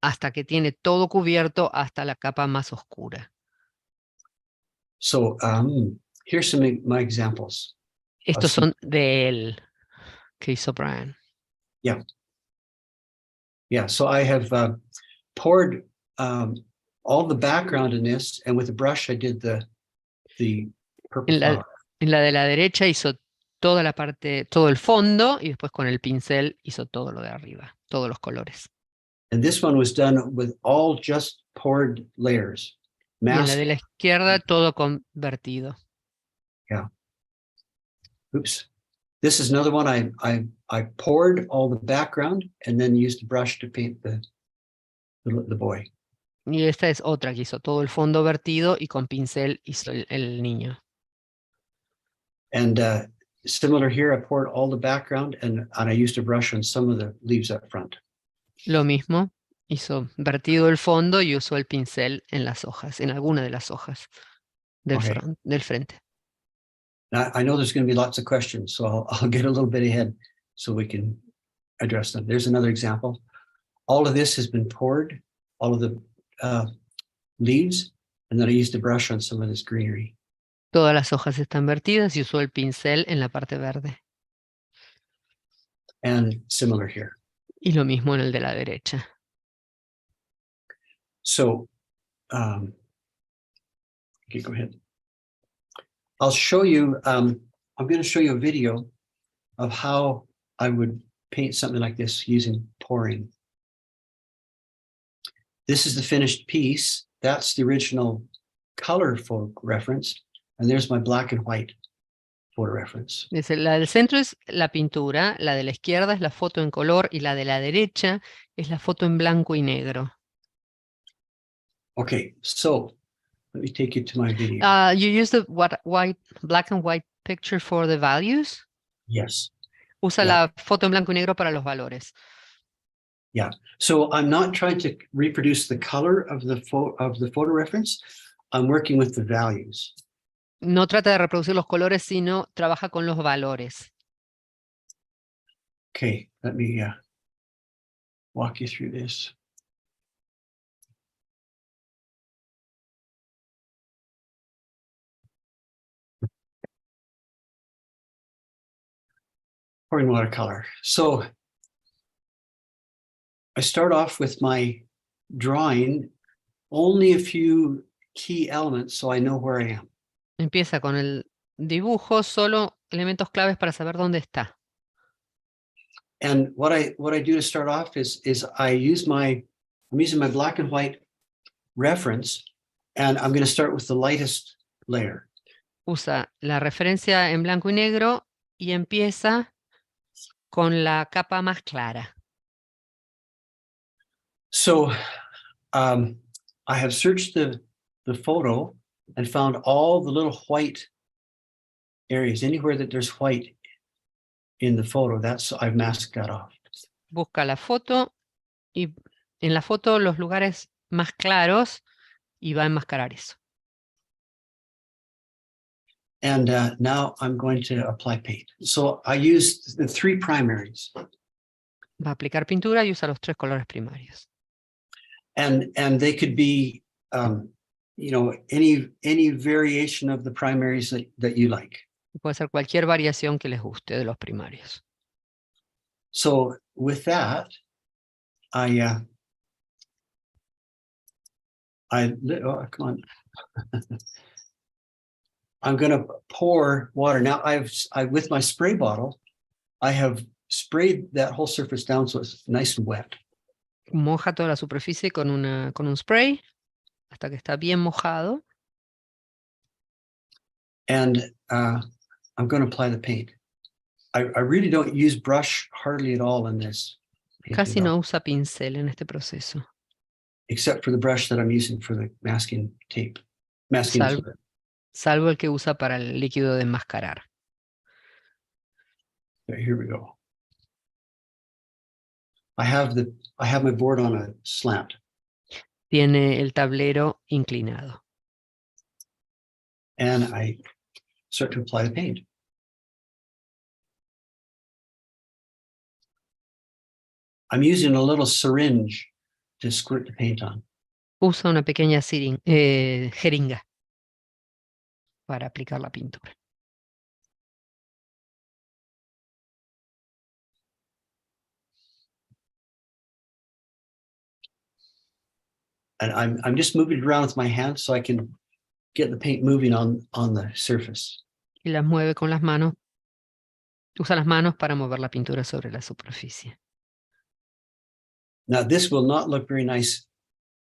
Hasta que tiene todo cubierto hasta la capa más oscura. So here's some of my examples. Estos son de él, que hizo Brian. Yeah, so I have poured all the background in this, and with a brush I did the purple flower. En la de la derecha hizo toda la parte, todo el fondo, y después con el pincel hizo todo lo de arriba, todos los colores. And this one was done with all just poured layers. Y en la Mask. de la izquierda todo convertido. Oops. This is another one. I poured all the background and then used a brush to paint the boy. Y esta es otra que hizo todo el fondo vertido y con pincel hizo el niño. And similar here, I poured all the background and I used a brush on some of the leaves up front. Lo mismo, hizo vertido el fondo y usó el pincel en las hojas, en alguna de las hojas del, Okay. del frente. Now, I know there's going to be lots of questions, so I'll get a little bit ahead so we can address them. There's another example. All of this has been poured, all of the leaves, and then I used a brush on some of this greenery. Todas las hojas están vertidas y usó el pincel en la parte verde. And similar here. Y lo mismo en el de la derecha. So, okay, go ahead. I'll show you, I'm going to show you a video of how I would paint something like this using pouring. This is the finished piece. That's the original color photo reference. And there's my black and white photo reference. La del centro es la pintura, la de la izquierda es la foto en color y la de la derecha es la foto en blanco y negro. Okay, so let me take you to my video. You use the black and white picture for the values. Yes. Usa Yeah. la foto en blanco y negro para los valores. So I'm not trying to reproduce the color of the photo reference. I'm working with the values. No trata de reproducir los colores, sino trabaja con los valores. Okay, let me walk you through this. Pouring watercolor. So I start off with my drawing only a few key elements so I know where I am. Empieza con el dibujo, solo elementos claves para saber dónde está. And what I do to start off is I'm using my black and white reference, and I'm going to start with the lightest layer. Usa la referencia en blanco y negro y empieza con la capa más clara. So I have searched the photo and found all the little white areas. Anywhere that there's white in the photo, I've masked that off. Busca la foto y en la foto los lugares más claros y va a enmascarar eso. And now I'm going to apply paint. So I use the 3 primaries. Va a aplicar pintura y usa los 3 colores primarios. And they could be, any variation of the primaries that you like. Puede ser cualquier variación que les guste de los primarios. So with that, come on. I'm going to pour water. Now with my spray bottle, I have sprayed that whole surface down so it's nice and wet. Moja toda la superficie con un spray hasta que está bien mojado. And I'm going to apply the paint. I really don't use brush hardly at all in this. Casi no usa pincel en este proceso. Except for the brush that I'm using for the masking tape. Masking fluid. Salvo el que usa para el líquido de enmascarar. Okay, here we go. I have my board on a slant. Tiene el tablero inclinado. And I start to apply the paint. I'm using a little syringe to squirt the paint on. Usa una pequeña jeringa para aplicar la pintura. And I'm just moving it around with my hands so I can get the paint moving on the surface. Y las mueve con las manos. Usa las manos para mover la pintura sobre la superficie. Now this will not look very nice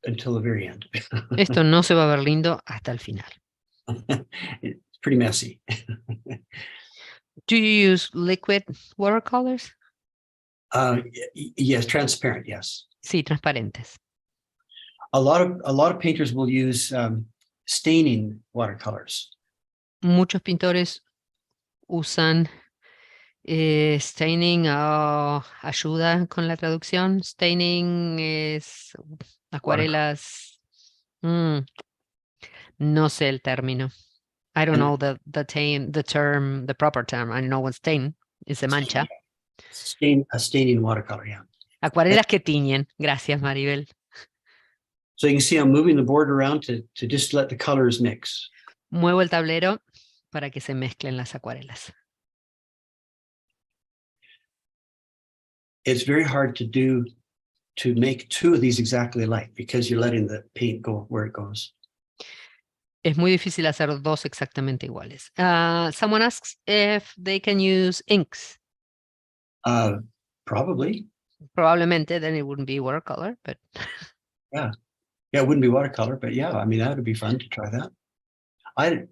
until the very end. Esto no se va a ver lindo hasta el final. It's pretty messy. Do you use liquid watercolors? Yes, transparent, yes. Sí, transparentes. A lot of painters will use staining watercolors. Muchos pintores usan staining, ayuda con la traducción. Staining es acuarelas. No sé el término. I don't know the proper term. I know what stain is, se mancha. A staining watercolor, yeah. Acuarelas que tiñen. Gracias, Maribel. So you can see I'm moving the board around to just let the colors mix. Muevo el tablero para que se mezclen las acuarelas. It's very hard to make 2 of these exactly alike because you're letting the paint go where it goes. Es muy difícil hacer 2 exactamente iguales. Someone asks if they can use inks. Probably. Probablemente, then it wouldn't be watercolor, but Yeah, it wouldn't be watercolor, but yeah, I mean, that would be fun to try that. I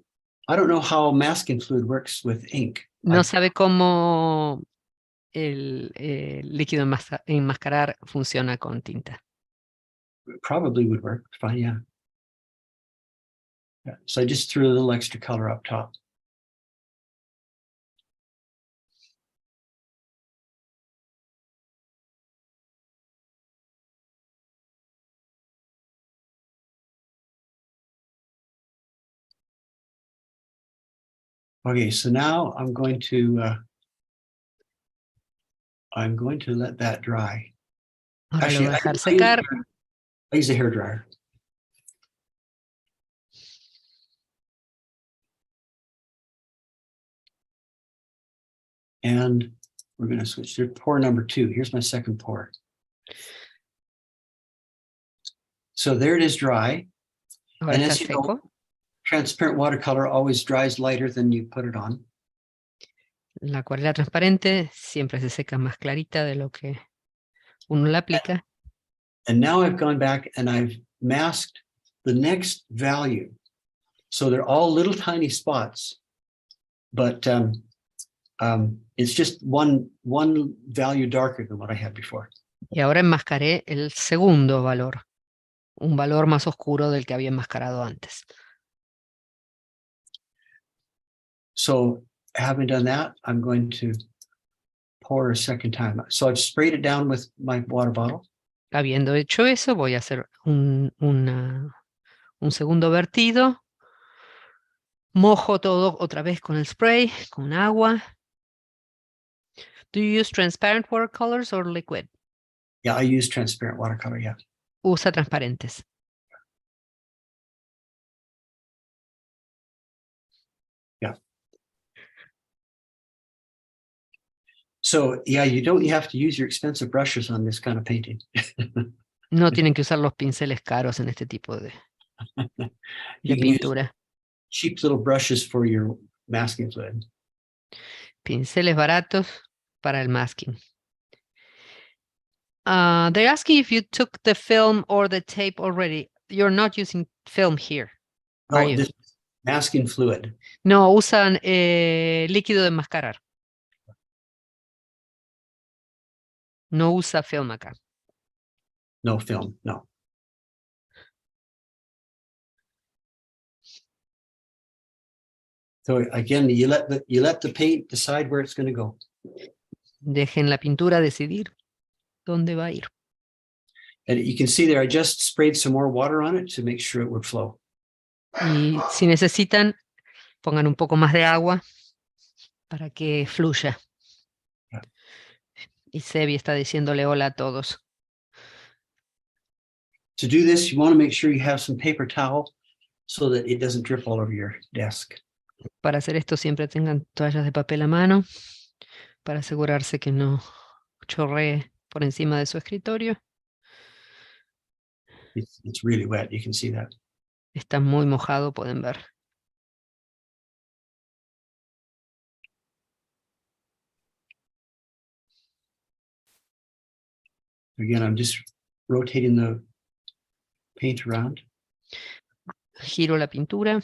don't know how masking fluid works with ink. no sabe cómo el líquido enmascarar funciona con tinta. Probably would work fine, yeah. So I just threw a little extra color up top. Okay, so now I'm going to let that dry. Ahora lo voy a dejar I secar. use a hair dryer. And we're going to switch to pour number 2. Here's my second pour. So there it is dry. Ahora And está as you know, seco. transparent watercolor always dries lighter than you put it on. La acuarela transparente siempre se seca más clarita de lo que uno la aplica. And now I've gone back and I've masked the next value. So they're all little tiny spots, but it's just one value darker than what I had before. Y ahora enmascaré el segundo valor, un valor más oscuro del que había enmascarado antes. So having done that, I'm going to pour a second time. So I've sprayed it down with my water bottle. Habiendo hecho eso, voy a hacer un segundo vertido. Mojo todo otra vez con el spray, con agua. Do you use transparent watercolors or liquid? Yeah, I use transparent watercolor, yeah. Usa transparentes. So yeah, you don't have to use your expensive brushes on this kind of painting. No tienen que usar los pinceles caros en este tipo de You can use pintura. cheap little brushes for your masking fluid. Pinceles baratos para el masking. They're asking if you took the film or the tape already. You're not using film here. Are Oh, you? this masking fluid. No, usan líquido de enmascarar. No usa film acá. No film, no. So again, you let the paint decide where it's going to go. Dejen la pintura decidir dónde va a ir. And you can see there, I just sprayed some more water on it to make sure it would flow. Y si necesitan, pongan un poco más de agua para que fluya. Yeah. Y Sebi está diciéndole hola a todos. To do this, you want to make sure you have some paper towel so that it doesn't drip all over your desk. Para hacer esto siempre tengan toallas de papel a mano para asegurarse que no chorree por encima de su escritorio. It's really wet, you can see that. Está muy mojado, pueden ver. Again, I'm just rotating the paint around. Giro la pintura.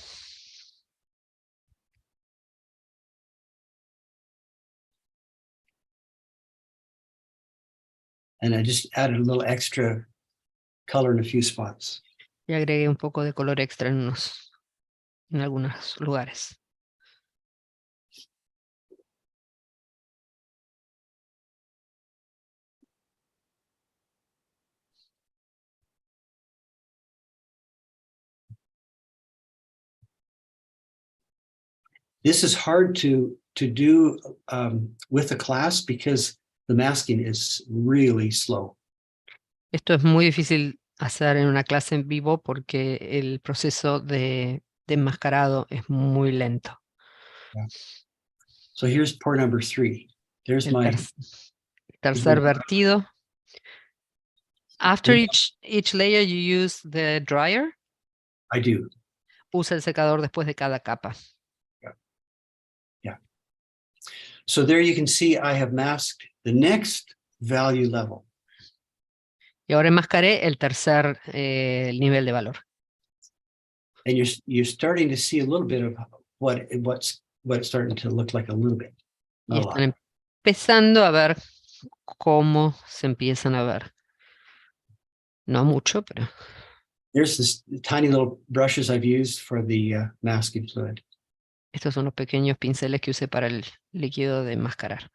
And I just added a little extra color in a few spots. Y agregué un poco de color extra en algunos lugares. This is hard to do with a class because the masking is really slow. Esto es muy difícil hacer en una clase en vivo porque el proceso de enmascarado es muy lento. So here's pour number 3. There's El my tercer vertido. After each layer you use the dryer. I do. Usa el secador después de cada capa. Yeah. So there you can see I have masked the next value level. Y ahora enmascaré el tercer nivel de valor. And you're starting to see a little bit of what it's starting to look like a little bit. Y están empezando a ver cómo se empiezan a ver. No mucho, pero... There's this tiny little brushes I've used for the masking fluid. Estos son los pequeños pinceles que usé para el líquido de enmascarar.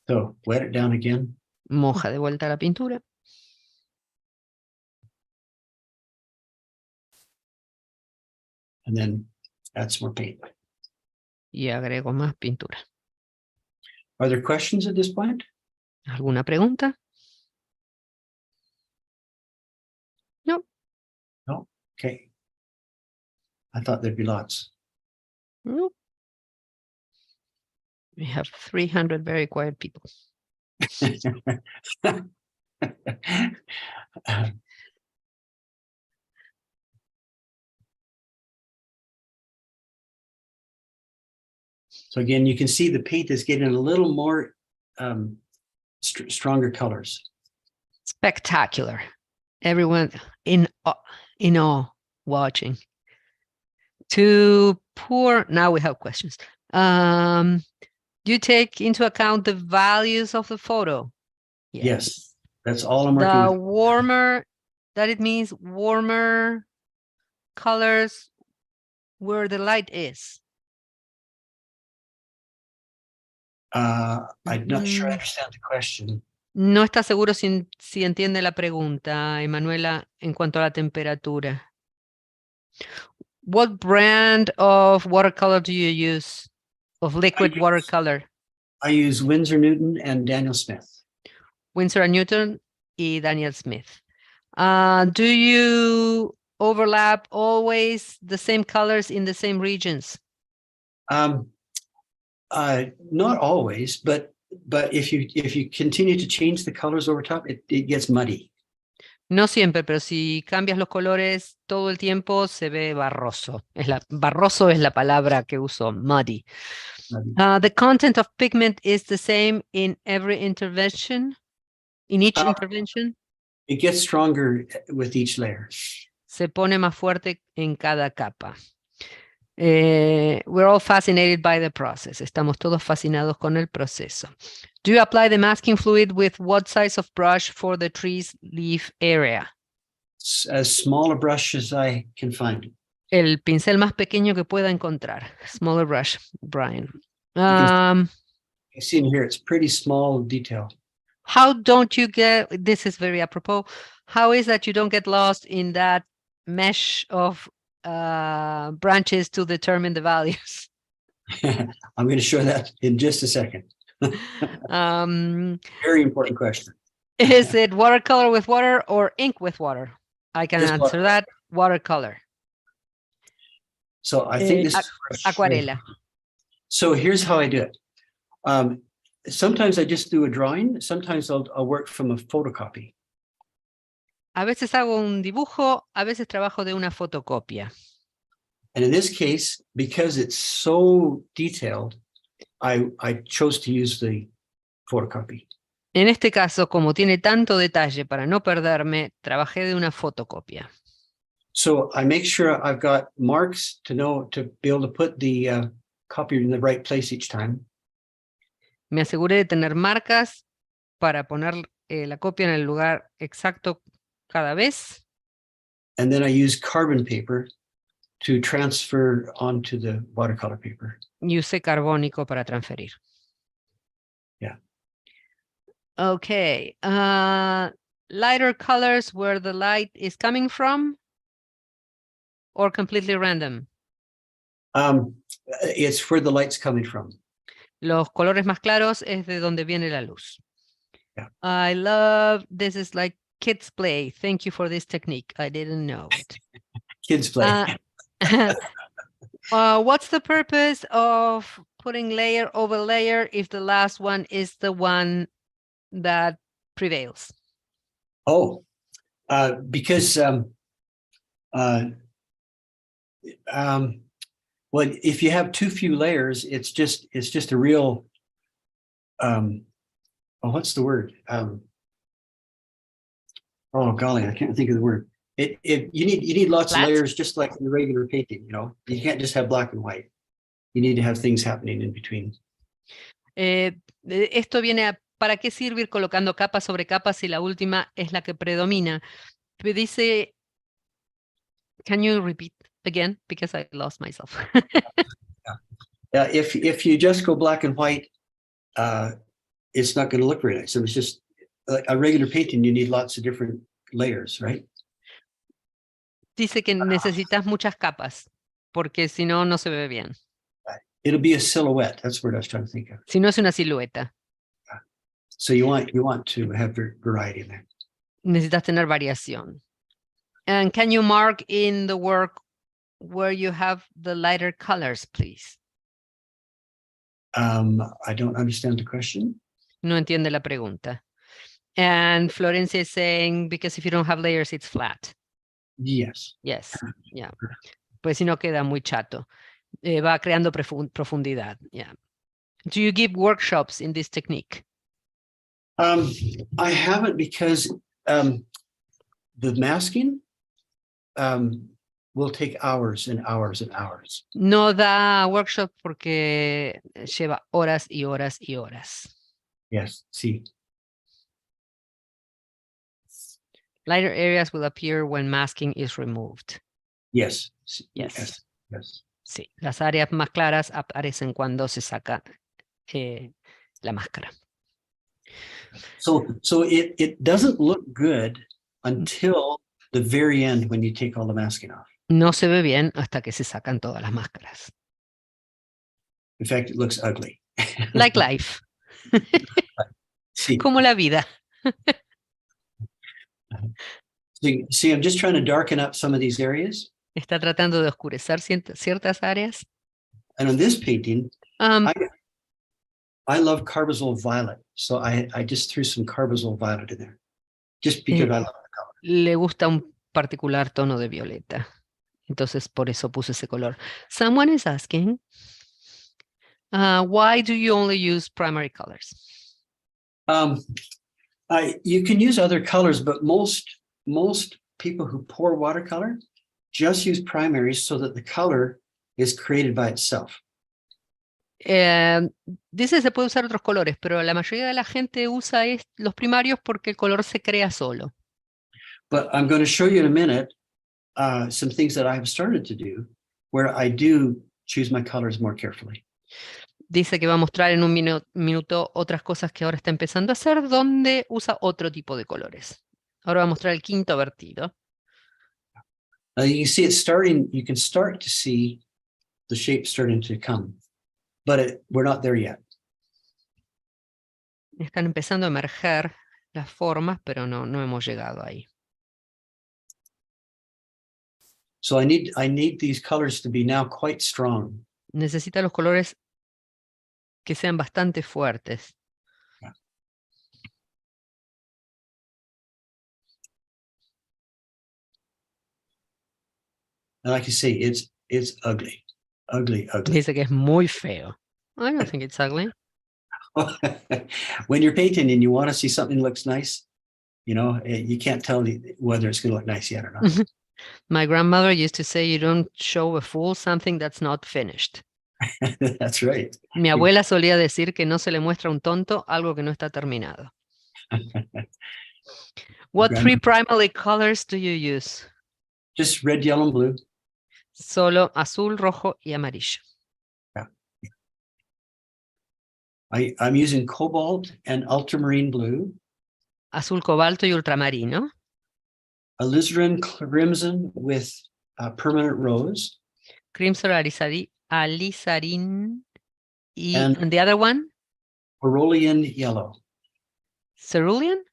So wet it down again. Moja de vuelta la pintura. And then add some more paint. Y agrego más pintura. Are there questions at this point? ¿Alguna pregunta? No. No? Okay. I thought there'd be lots. No. We have 300 very quiet people. So again, you can see the paint is getting a little more stronger colors. Spectacular. Everyone in awe watching. To pour, now we have questions. Do you take into account the values of the photo? Yes, that's all I'm working The with. warmer, that it means warmer colors where the light is. I'm not sure I understand the question. No está seguro si entiende la pregunta, Emanuela, en cuanto a la temperatura. What brand of watercolor do you use? Of liquid watercolor? I use Winsor Newton and Daniel Smith. Winsor & Newton y Daniel Smith. Do you overlap always the same colors in the same regions? Not always, but if you continue to change the colors over top, it gets muddy. No siempre, pero si cambias los colores todo el tiempo se ve barroso. Barroso es la palabra que uso, muddy. The content of pigment is the same in every intervention, in each intervention. It gets stronger with each layer. Se pone más fuerte en cada capa. We're all fascinated by the process. Estamos todos fascinados con el proceso. Do you apply the masking fluid with what size of brush for the tree's leaf area? As small a brush as I can find. El pincel más pequeño que pueda encontrar. Smaller brush, Brian. You see in here, it's pretty small detail. How don't you get, this is very apropos, how is that you don't get lost in that mesh of branches to determine the values? I'm going to show that in just a second. Very important question. Is it watercolor with water or ink with water? I can Just answer that. Watercolor. So I think this is Acuarela. So here's how I do it. Sometimes I just do a drawing. Sometimes I'll work from a photocopy. A veces hago un dibujo, a veces trabajo de una fotocopia. And in this case, because it's so detailed, I chose to use the photocopy. En este caso, como tiene tanto detalle para no perderme, trabajé de una fotocopia. So I make sure I've got marks to be able to put the copy in the right place each time. Me aseguré de tener marcas para poner la copia en el lugar exacto cada vez. And then I use carbon paper to transfer onto the watercolor paper. Y usé carbónico para transferir. Yeah. Okay. Lighter colors where the light is coming from or completely random? It's where the light's coming from. Los colores más claros es de donde viene la luz. Yeah. I love, this is like kids play. Thank you for this technique. I didn't know it. Kids play. What's the purpose of putting layer over layer if the last one is the one that prevails? Because well, if you have too few layers, it's just a real what's the word? Oh golly, I can't think of the word. You need lots of layers, just like in regular painting. You can't just have black and white. You need to have things happening in between. Esto viene a ¿para qué sirve ir colocando capas sobre capas si la última es la que predomina? Me dice, can you repeat again? Because I lost myself. If you just go black and white, it's not going to look very nice. So it's just like a regular painting, you need lots of different layers, right? Dice que necesitas muchas capas, porque si no, no se ve bien. It'll be a silhouette. That's what I was trying to think of. Si no es una silueta. So you want to have variety in there. Necesitas tener variación. And can you mark in the work where you have the lighter colors, please? I don't understand the question. No entiende la pregunta. And Florencia is saying, because if you don't have layers, it's flat. Yes. Yes, yeah. Pues si no queda muy chato. Va creando profundidad. Yeah. Do you give workshops in this technique? I haven't because the masking will take hours and hours and hours. No da workshop porque lleva horas y horas y horas. Yes. See. Lighter areas will appear when masking is removed. Yes. Yes. Yes. Yes. Sí, las áreas más claras aparecen cuando se saca la máscara. So it doesn't look good until the very end when you take all the masking off. No se ve bien hasta que se sacan todas las máscaras. In fact, it looks ugly. Like life. See, Como la vida. see, I'm just trying to darken up some of these areas. Está tratando de oscurecer ciertas áreas. And on this painting, Um, I love Carbazole Violet. So I just threw some Carbazole Violet in there. Just because I love the color. Le gusta un particular tono de violeta. Entonces, por eso puse ese color. Someone is asking, why do you only use primary colors? You can use other colors, but most people who pour watercolor just use primaries so that the color is created by itself. Dice se puede usar otros colores, pero la mayoría de la gente usa los primarios porque el color se crea solo. But I'm going to show you in a minute some things that I have started to do where I do choose my colors more carefully. Dice que va a mostrar en un minuto otras cosas que ahora está empezando a hacer, donde usa otro tipo de colores. Ahora va a mostrar el quinto vertido. You see it starting, you can start to see the shape starting to come, but we're not there yet. Están empezando a emerger las formas, pero no hemos llegado ahí. So I need these colors to be now quite strong. Necesita los colores que sean bastante fuertes. And like you say, it's ugly, ugly, ugly. Dice que es muy feo. I don't think it's ugly. When you're painting and you want to see something that looks nice, you know, you can't tell whether it's going to look nice yet or not. My grandmother used to say, you don't show a fool something that's not finished. That's right. Mi abuela solía decir que no se le muestra a un tonto algo que no está terminado. What three primary colors do you use? Just red, yellow, and blue. Solo azul, rojo y amarillo. Yeah. I'm using cobalt and ultramarine blue. Azul cobalto y ultramarino. Alizarin crimson with permanent rose. Crimson alizarin y And the other one? Aurelian yellow. Cerulean?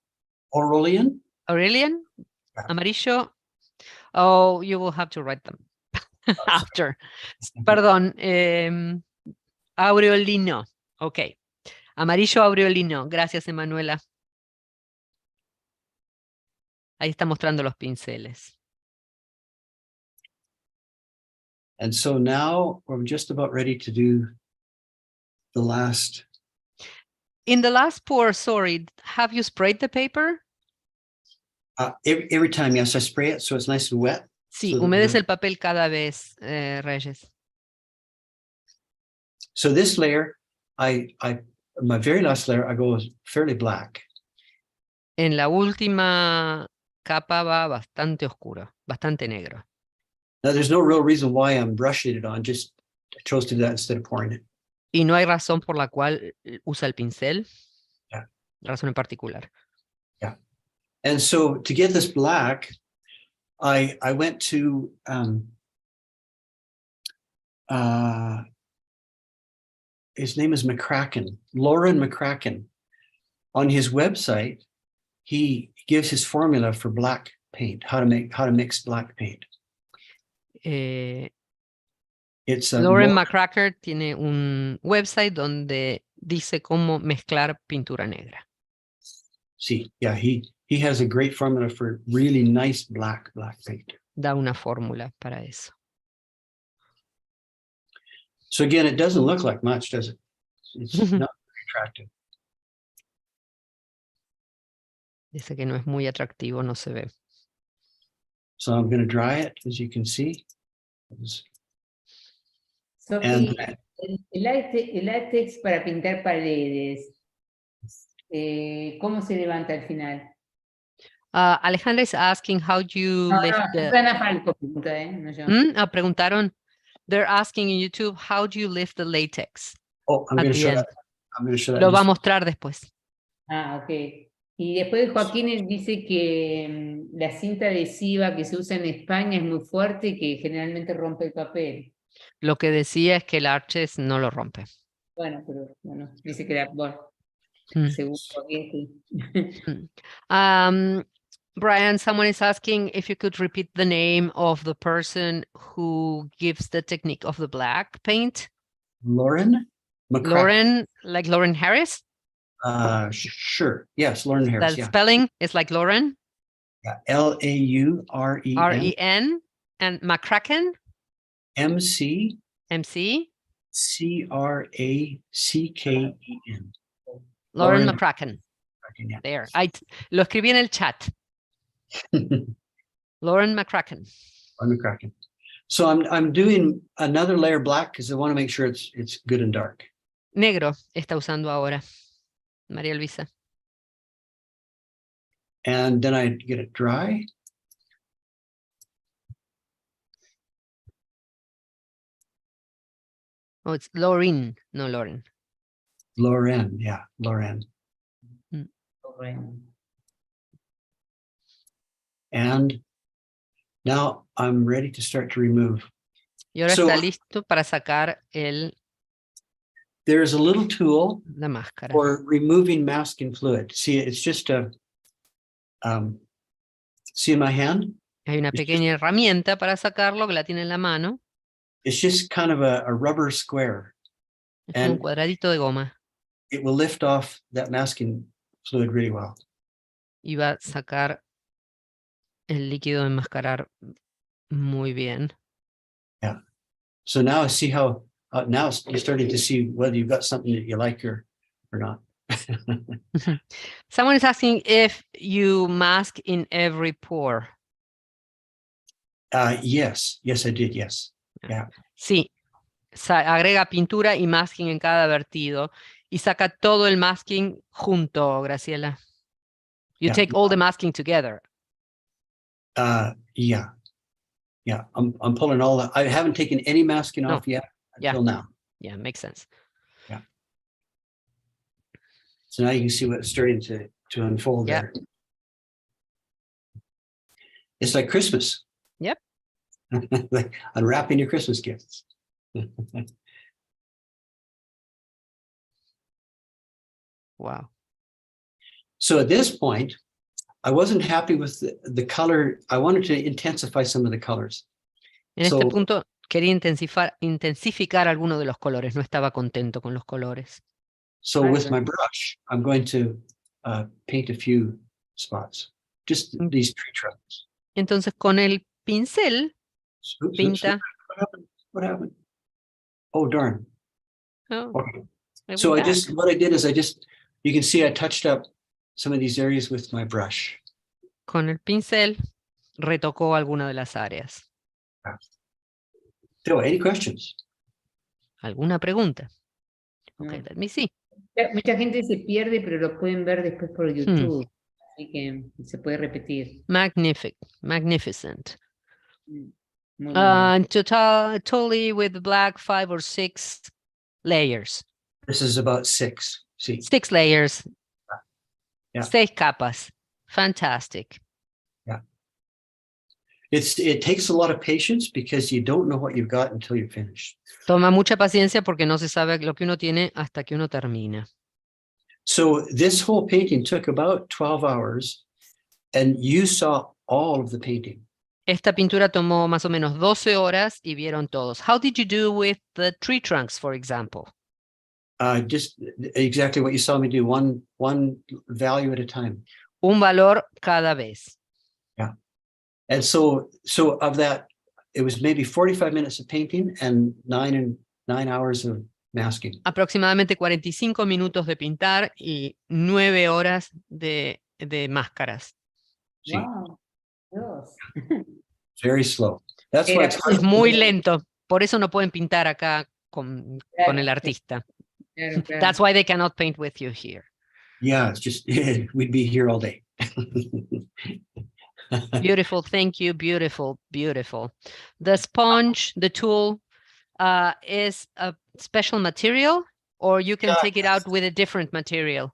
Aurelian? Aurelian? Yeah. Amarillo. Oh, you will have to write them after. Perdón. Aureolino. Ok. Amarillo aureolino. Gracias, Emanuela. Ahí está mostrando los pinceles. And so now we're just about ready to do the last. In the last pour, sorry, have you sprayed the paper? Every time, yes, I spray it so it's nice and wet. Sí, So humedece el papel cada vez, Reyes. So this layer, my very last layer, I go fairly black. En la última capa va bastante oscuro, bastante negro. Now there's no real reason why I'm brushing it on, just I chose to do that instead of pouring it. Y no hay razón por la cual usa el pincel. Yeah. Razón en particular. Yeah. And so to get this black, I went to his name is McCracken, Lauren McCracken. On his website, he gives his formula for black paint, how to mix black paint. It's Lauren McCracken tiene un website donde dice cómo mezclar pintura negra. see, yeah, he has a great formula for really nice black paint. Da una fórmula para eso. So again, it doesn't look like much, does it? It's not very attractive. Dice que no es muy atractivo, no se ve. So I'm going to dry it, as you can see. Sophie, el látex para pintar paredes, ¿cómo se levanta al final? Alejandra is asking how do you lift the... Susana Falco pregunta, no yo. Preguntaron, they're asking in YouTube, how do you lift the latex? Oh, I'm At going to the show end. that. I'm going to show that. Lo in va a just- mostrar después. Ok. Y después Joaquín él dice que la cinta adhesiva que se usa en España es muy fuerte y que generalmente rompe el papel. Lo que decía es que el Arches no lo rompe. Bueno, pero bueno, dice que era bueno, Mm. según Joaquín, sí. Brian, someone is asking if you could repeat the name of the person who gives the technique of the black paint. Lauren McCracken. Lauren, like Lauren Harris? Sure. Yes, Lauren Harris. That Yeah. spelling is like Lauren, Yeah. Lauren. R-E-N, and McCracken, MC M-C, CRACKEN. Lauren Lauren McCracken. Yeah. There, lo escribí en el chat. Lauren McCracken. Lauren McCracken. So I'm doing another layer black because I want to make sure it's good and dark. Negro está usando ahora, María Luisa. And then I get it dry. Oh, it's Lauren, no Lauren. Lauren. Yeah, Lauren. And now I'm ready to start to remove. Y ahora So- está listo para sacar There's a little tool la máscara. for removing masking fluid. See, it's just a, see in my hand? Hay una it's pequeña herramienta para sacarlo que la tiene en la mano. It's just kind of a rubber square. Es como un And- cuadradito de goma. It will lift off that masking fluid really well. Y va a sacar el líquido de enmascarar muy bien. So now I see how, now you're starting to see whether you've got something that you like or not. Someone is asking if you mask in every pore. Yes, I did, yes. Sí, agrega pintura y masking en cada vertido y saca todo el masking junto, Graciela. You Yeah. take all the masking together. Yeah, I'm pulling all that. I haven't taken any masking No. off yet Yeah. until now. Yeah, makes sense. So now you can see what's starting to unfold Yeah. there. It's like Christmas. Yep. Like unwrapping your Christmas gifts. Wow. So at this point, I wasn't happy with the color. I wanted to intensify some of the colors. En este So- punto quería intensificar alguno de los colores, no estaba contento con los colores. So with my brush, I'm going to paint a few spots, just these tree trunks. Entonces con el pincel Oops, pinta. What happened? What happened? Oh, darn. Oh, Okay. it So went I back. just, what I did is you can see I touched up some of these areas with my brush. Con el pincel retocó alguna de las áreas. So any questions? ¿Alguna pregunta? Okay, No. let me see. Mucha gente se pierde, pero lo pueden ver después por YouTube. Así que se puede repetir. Magnificent. Muy lindo. Totally with black 5 or 6 layers. This is about 6. See, 6 layers. Yeah. 6 capas. Fantastic. it takes a lot of patience because you don't know what you've got until you're finished. Toma mucha paciencia porque no se sabe lo que uno tiene hasta que uno termina. So this whole painting took about 12 hours and you saw all of the painting. Esta pintura tomó más o menos 12 horas y vieron todos. How did you do with the tree trunks, for example? Just exactly what you saw me do, one value at a time. Un valor cada vez. And so of that, it was maybe 45 minutes of painting and 9 hours of masking. Aproximadamente 45 minutos de pintar y 9 horas de máscaras. See, Wow. Dios. very slow. That's why it's hard. Es muy lento. Por eso no pueden pintar acá con el Claro, artista. claro, claro. That's why they cannot paint with you here. Yeah, it's just we'd be here all day. Beautiful, thank you, beautiful, beautiful. The sponge, the tool, is a special material, or you can Yeah, take it out with a different material.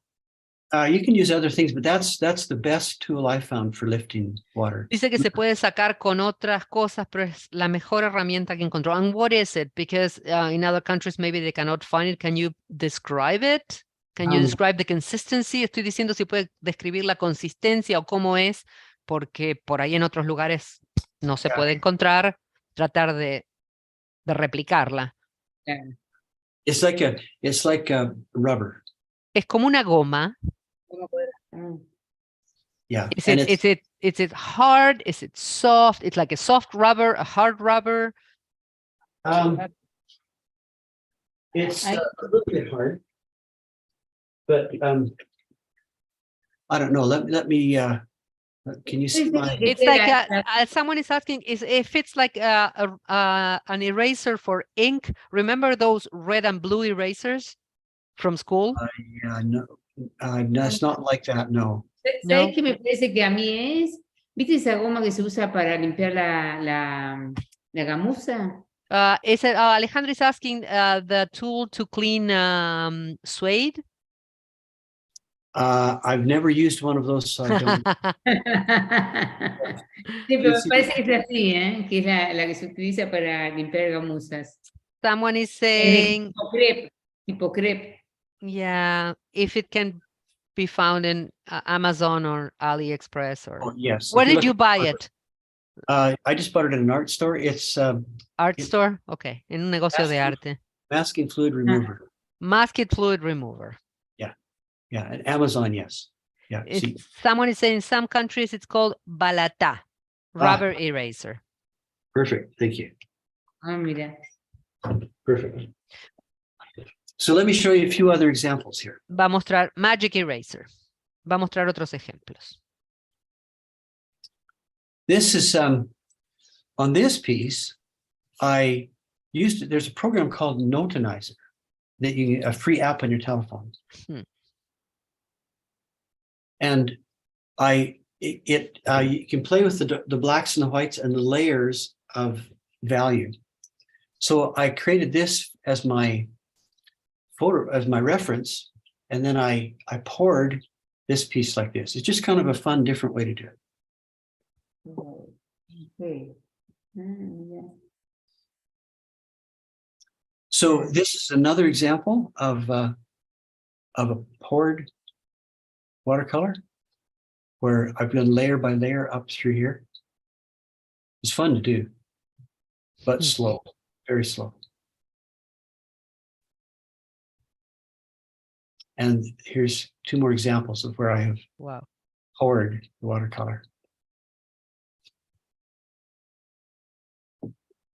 You can use other things, but that's the best tool I found for lifting water. Dice que se puede sacar con otras cosas, pero es la mejor herramienta que encontró. And what is it? Because in other countries maybe they cannot find it. Can you describe it? Can you describe the consistency? Estoy diciendo si puede describir la consistencia o cómo es, porque por ahí en otros lugares no se puede encontrar. Tratar de replicarla. Claro. It's like a rubber. Es como una goma. ¿Cómo poder? Ah. Yeah. Is And it hard? Is it soft? It's like a soft rubber, a hard rubber. It's a little bit hard, but I don't know. Let me. Can you see my? It's like someone is asking if it's like an eraser for ink. Remember those red and blue erasers from school? Yeah, no, it's not like that. No. ¿Sabes qué me parece que a mí es? ¿Viste esa goma que se usa para limpiar la gamuza? Alejandro is asking the tool to clean suede. I've never used one of those, so I don't. Sí, pero me parece que es así, ¿eh? Que es la que se utiliza para limpiar gamuzas. Someone is saying, Tipo crepe. yeah, if it can be found in Amazon or AliExpress or. Oh, yes. Where If did look you at- buy it? I just bought it at an art store. It's Art it- store? Okay, en un negocio de arte. masking fluid remover. Masking fluid remover. Yeah, at Amazon, yes. Yeah. See, Someone is saying in some countries it's called balata, rubber eraser. perfect. Thank you. Ah, mira. Perfect. So let me show you a few other examples here. Va a mostrar magic eraser. Va a mostrar otros ejemplos. This is on this piece, I used there's a program called Notanizer that you a free app on your telephone. And you can play with the blacks and the whites and the layers of value. So I created this as my photo, as my reference, and then I poured this piece like this. It's just kind of a fun, different way to do it. Okay. Yeah. So this is another example of a poured watercolor where I've done layer by layer up through here. It's fun to do, but slow, very slow. And here's two more examples of where I have poured the watercolor.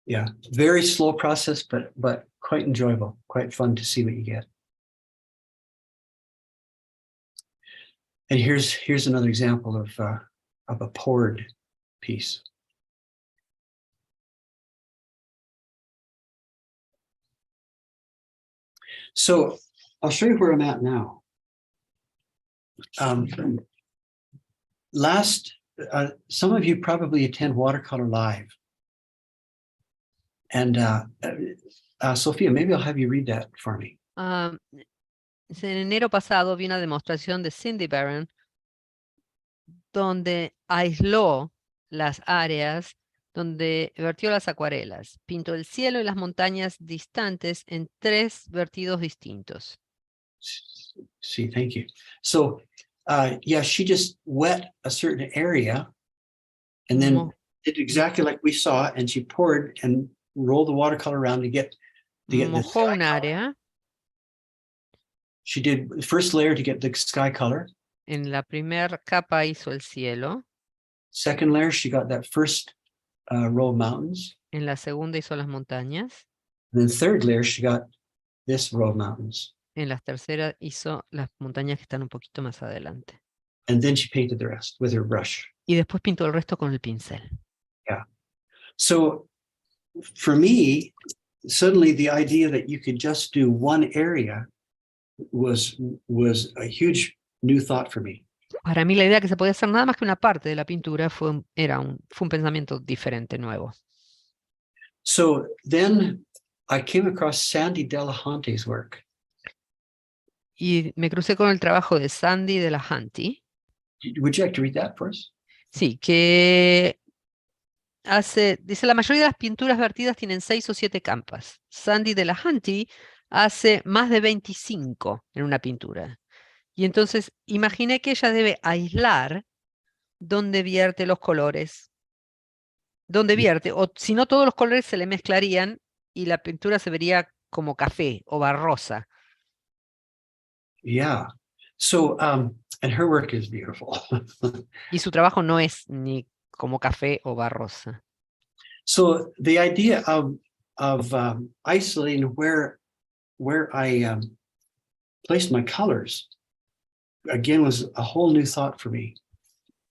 Yeah, very slow process, but quite enjoyable, quite fun to see what you get. And here's another example of a poured piece. So I'll show you where I'm at now. Some of you probably attend Watercolor Live. And Sophia, maybe I'll have you read that for me. En enero pasado vi una demostración de Cindy Barron donde aisló las áreas donde vertió las acuarelas, pintó el cielo y las montañas distantes en 3 vertidos distintos. See, thank you. So, yeah, she just wet a certain area and then did exactly like we saw, and she poured and rolled the watercolor around to get the Mojó sky un color. área. She did the first layer to get the sky color. En la primera capa hizo el cielo. Second layer, she got that first row of mountains. En la segunda hizo las montañas. And then third layer, she got this row of mountains. En la tercera hizo las montañas que están un poquito más adelante. And then she painted the rest with her brush. Y después pintó el resto con el pincel. So for me, suddenly the idea that you could just do one area was a huge new thought for me. Para mí la idea que se podía hacer nada más que una parte de la pintura fue un pensamiento diferente, nuevo. So then I came across Sandy Delahante's work. Y me crucé con el trabajo de Sandy Delahanty. Would you like to read that for us? Sí, que dice, la mayoría de las pinturas vertidas tienen 6 o 7 capas. Sandy Delahanty hace más de 25 en una pintura. Y entonces imaginé que ella debe aislar dónde vierte los colores. Dónde vierte, o si no todos los colores se le mezclarían y la pintura se vería como café o barrosa. Yeah. So, and her work is beautiful. Y su trabajo no es ni como café o barrosa. So the idea of isolating where I placed my colors, again, was a whole new thought for me.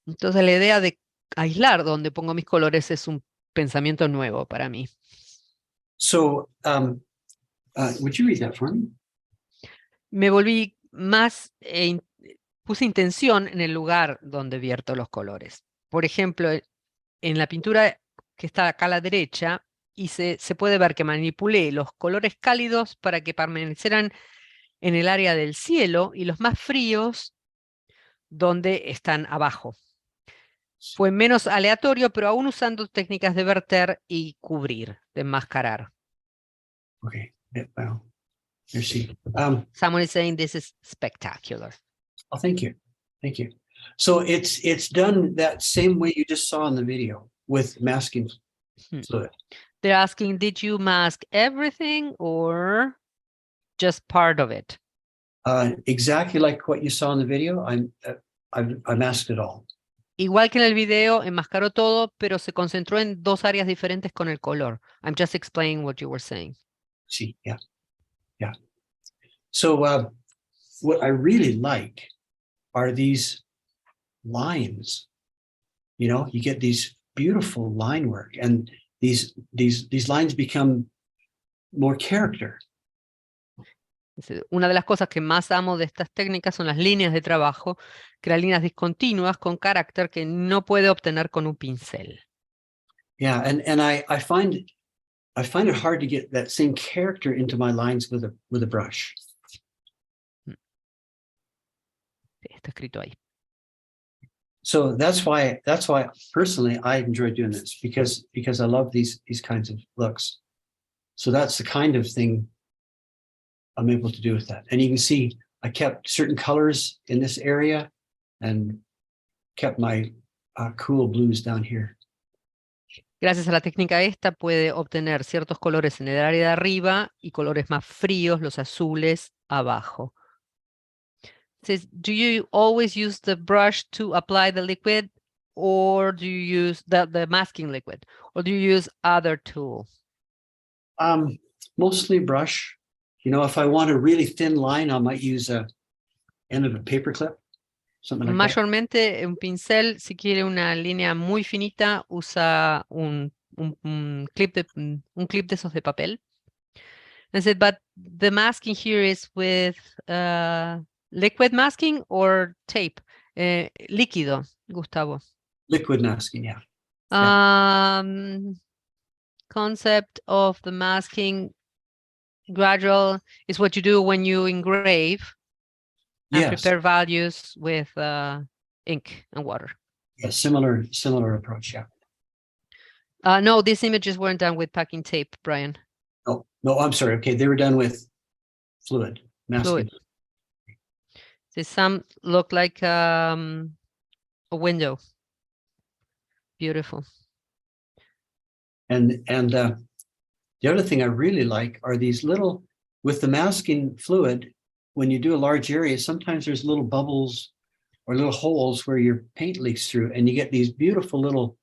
Entonces la idea de aislar donde pongo mis colores es un pensamiento nuevo para mí. So, would you read that for me? Me volví más, puse intención en el lugar donde vierto los colores. Por ejemplo, en la pintura que está acá a la derecha, se puede ver que manipulé los colores cálidos para que permanecieran en el área del cielo y los más fríos donde están abajo. Fue menos aleatorio, pero aún usando técnicas de verter y cubrir, de enmascarar. Okay. Well, you see. Someone is saying this is spectacular. Oh, thank you. Thank you. So it's done that same way you just saw in the video with masking fluid. They're asking, did you mask everything or just part of it? Exactly like what you saw in the video. I masked it all. Igual que en el video, enmascaró todo, pero se concentró en 2 áreas diferentes con el color. I'm just explaining what you were saying. See, yeah. So what I really like are these lines. You know, you get these beautiful line work, and these lines become more character. Una de las cosas que más amo de estas técnicas son las líneas de trabajo, crear líneas discontinuas con carácter que no puede obtener con un pincel. Yeah, and I find it hard to get that same character into my lines with a brush. Está escrito ahí. So that's why personally I enjoy doing this, because I love these kinds of looks. So that's the kind of thing I'm able to do with that. And you can see I kept certain colors in this area and kept my cool blues down here. Gracias a la técnica esta puede obtener ciertos colores en el área de arriba y colores más fríos, los azules, abajo. It says, do you always use the brush to apply the liquid, or do you use the masking liquid, or do you use other tools? Mostly brush. You know, if I want a really thin line, I might use a end of a paper clip, something like that. Mayormente un pincel, si quiere una línea muy finita, usa un clip de esos de papel. I said, but the masking here is with liquid masking or tape? Líquido, Gustavo. Liquid masking, yeah. Concept of the masking gradual is what you do when you engrave and Yes. prepare values with ink and water. Yeah, similar approach, yeah. No, these images weren't done with packing tape, Brian. No, I'm sorry. Okay, they were done with fluid masking. Fluid. So some look like a window. Beautiful. And the other thing I really like are these little, with the masking fluid, when you do a large area, sometimes there's little bubbles or little holes where your paint leaks through, and you get these beautiful little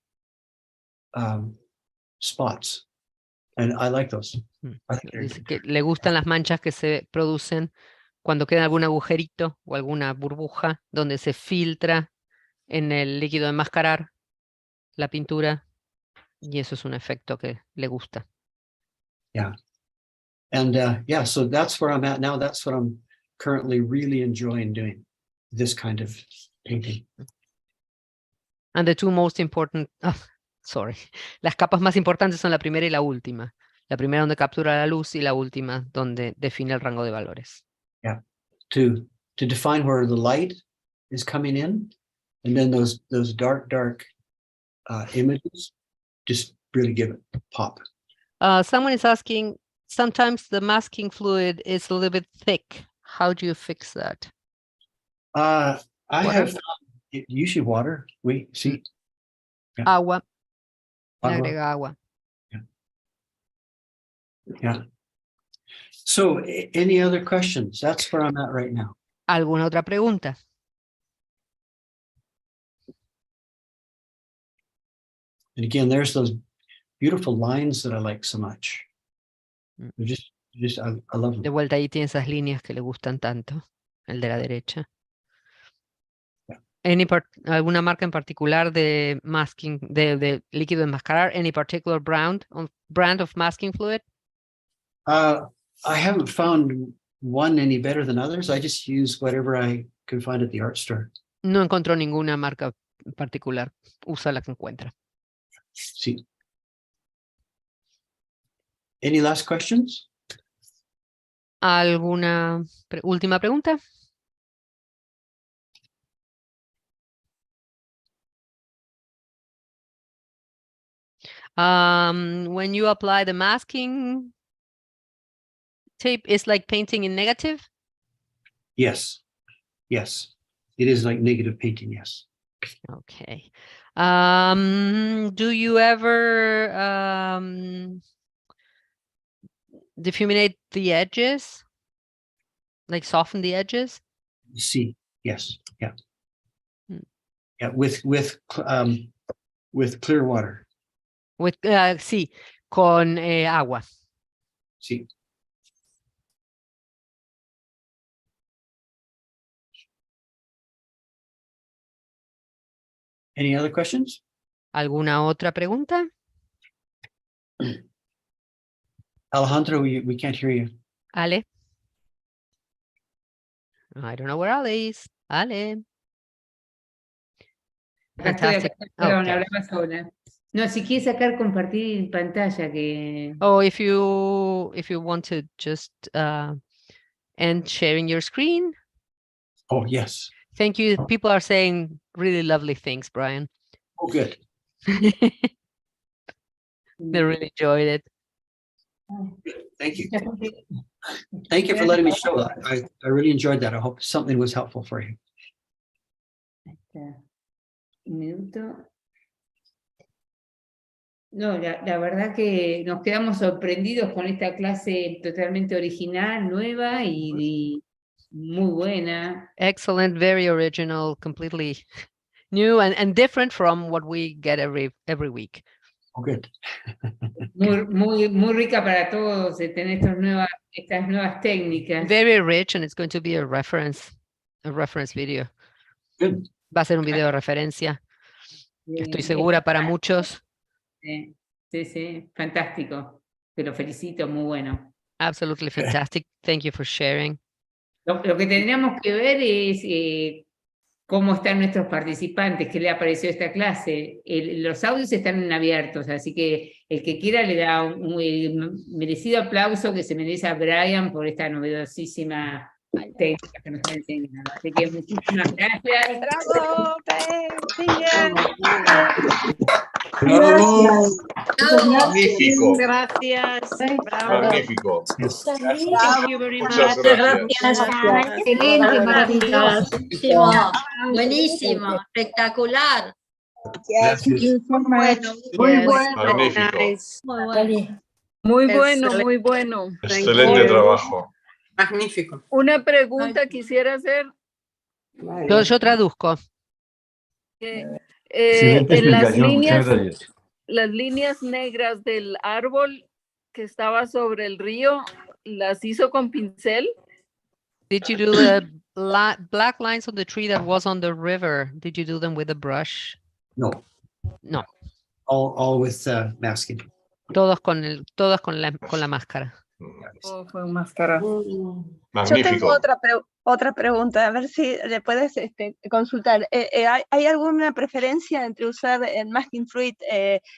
spots. And I like those. I think they're Dice que le gustan las manchas que se producen cuando queda algún agujerito o alguna burbuja donde se filtra en el líquido de enmascarar la pintura, y eso es un efecto que le gusta. And yeah, so that's where I'm at now. That's what I'm currently really enjoying doing, this kind of painting. And the two most important, las capas más importantes son la primera y la última. La primera donde captura la luz y la última donde define el rango de valores. To define where the light is coming in, and then those dark images just really give it pop. Someone is asking, sometimes the masking fluid is a little bit thick. How do you fix that? I Water? have found usually water. We see. Yeah. Agua. Le Agua. agrega agua. Yeah. So any other questions? That's where I'm at right now. ¿Alguna otra pregunta? And again, there's those beautiful lines that I like so much. They're just I love De them. vuelta ahí tiene esas líneas que le gustan tanto, el de la derecha. Yeah. ¿Alguna marca en particular de masking, de líquido de enmascarar? Any particular brand of masking fluid? I haven't found one any better than others. I just use whatever I can find at the art store. No encontró ninguna marca en particular. Usa la que encuentra. See. Any last questions? ¿Alguna última pregunta? When you apply the masking tape, it's like painting in negative? Yes. Yes. It is like negative painting, yes. Okay. Do you ever diffuminate the edges? Like soften the edges? See, yes, yeah. Hmm. Yeah, with clear water. With sí, con agua. See. Any other questions? ¿Alguna otra pregunta? Alejandro, we can't hear you. Ale. I don't know where Ale is. Ale. Acá estoy, Fantastic. perdón, Okay. hablaba sola. No, si quieres sacar, compartir pantalla, que Oh, if you want to just end sharing your screen. Oh, yes. Thank you. People are saying really lovely things, Brian. Oh, good. They really enjoyed it. Thank you. Thank you for letting me show that. I really enjoyed that. I hope something was helpful for you. Está. Un minuto. No, la verdad que nos quedamos sorprendidos con esta clase totalmente original, nueva y muy buena. Excellent, very original, completely new and different from what we get every week. Oh, good. Muy rica para todos de tener estas nuevas técnicas. Very rich, and it's going to be a reference video. Good. Va a ser un video de referencia. Estoy segura para muchos. Sí, fantástico. Te lo felicito, muy bueno. Absolutely fantastic. Thank you for sharing. Lo que tendríamos que ver es cómo están nuestros participantes, qué le ha parecido esta clase. Los audios están abiertos, así que el que quiera le da un merecido aplauso que se merece a Brian por esta novedosísima técnica que nos está enseñando. Así que muchísimas gracias. ¡Bravo! Magnífico. Gracias. Bravo. Magnífico. Thank you very Muchas much. gracias. Excelente, maravilloso. Buenísimo, espectacular. Yes. Gracias. Muy Yes, bueno. Magnífico. nice. Muy bueno, Excelente. muy bueno. Excelente you. trabajo. Magnífico. Una pregunta quisiera hacer. Yo traduzco. Que, Excelente en explicación, muchas gracias. las líneas negras del árbol que estaba sobre el río, ¿las hizo con pincel? Did you do the black lines on the tree that was on the river? Did you do them with a brush? No, No, all with masking. todos con la máscara. ¿O fue máscara? Yo tengo Magnífico. otra pregunta, a ver si le puedes consultar. ¿Hay alguna preferencia entre usar el masking fluid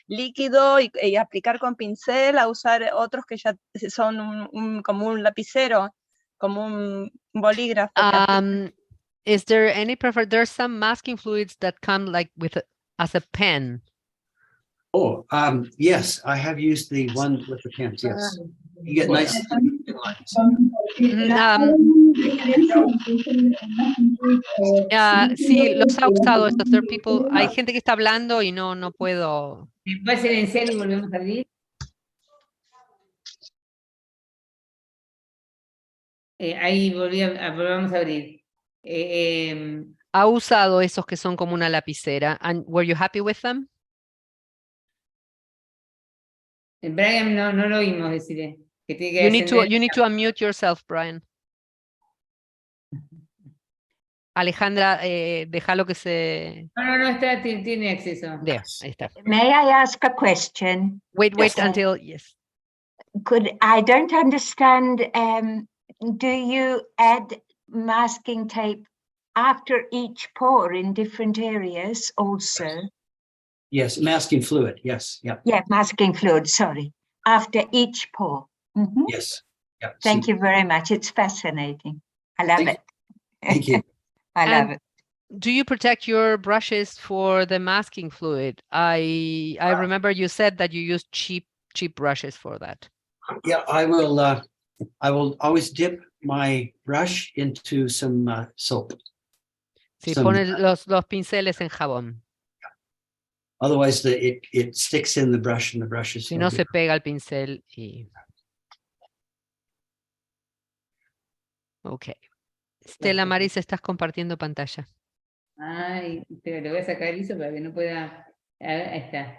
líquido y aplicar con pincel a usar otros que ya son como un lapicero, como un bolígrafo? Is there any preference? There's some masking fluids that come like as a pen. Oh, yes, I have used the one with the pens, yes. You get nice lines. Sí, los ha usado estos. Hay gente que está hablando y no puedo. ¿Me puede silenciar y volvemos a abrir? Ahí volvamos a abrir. Ha usado esos que son como una lapicera. And were you happy with them? Brian, no lo oímos decir. Que tiene que You need to unmute yourself, Brian. Alejandra, déjalo que se... No, tiene acceso. There, ahí está. May I ask a question? Wait Yes. until, yes. I don't understand, do you add masking tape after each pour in different areas also? Yes, masking fluid, yes, yeah, Yeah, masking fluid, sorry, after each pour. Mhm. yes. Yeah. Thank you very much. It's fascinating. I love Thank it. Thank you. I love And it. do you protect your brushes for the masking fluid? I remember you said that you use cheap brushes for that. Yeah, I will always dip my brush into some soap. Sí, Some- pone los pinceles en jabón. Otherwise, it sticks in the brush and the brush is. Si no, se pega el pincel y... Ok. Stella Maris, estás compartiendo pantalla. Ay, pero le voy a sacar eso para que no pueda. Ahí está.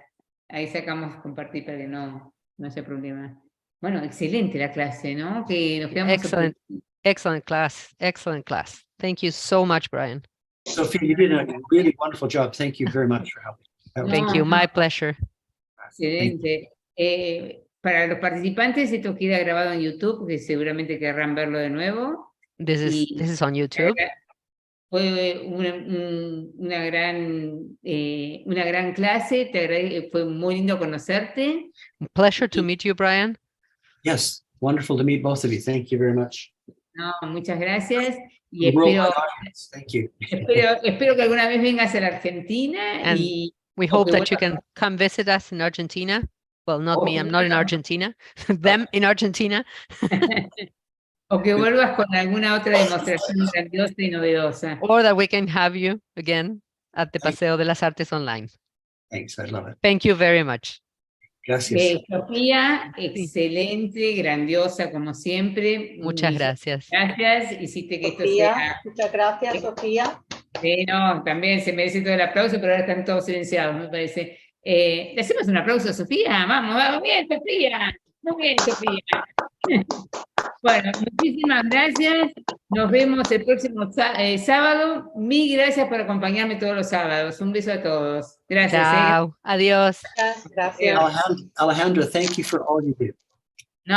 Ahí sacamos compartir para que no haya problema. Bueno, excelente la clase, ¿no? Que nos quedamos. Excellent. Excellent class. Excellent class. Thank you so much, Brian. Sophia, you did a really wonderful job. Thank you very much for helping. Thank you. My pleasure. Excelente. Para los participantes, esto queda grabado en YouTube, que seguramente querrán verlo de nuevo. This is on YouTube. Fue una gran clase, fue muy lindo conocerte. Pleasure to meet you, Brian. Yes, wonderful to meet both of you. Thank you very much. No, muchas gracias. Y Worldwide audience, thank you. espero que alguna vez vengas a la Argentina And y We hope Okay, that you can come visit us in Argentina. Well, not me, I'm not in yeah. Argentina. Them in Argentina. o que vuelvas con alguna otra demostración grandiosa y novedosa. Or that we can have you again at the Paseo de las Artes online. Thanks, I love it. Thank you very much. Gracias. Sofía, excelente, grandiosa como siempre. Muchas gracias. Gracias, hiciste que esto Sofía, sea... muchas gracias, Sofía. Sí, no, también se merece todo el aplauso, pero ahora están todos silenciados, me parece. ¿Le hacemos un aplauso a Sofía? Vamos, bien, Sofía. Muy bien, Sofía. Bueno, muchísimas gracias. Nos vemos el próximo sábado. Mil gracias por acompañarme todos los sábados. Un beso a todos. Gracias. Chao. Adiós. Gracias. Alejandra, thank you for all you do.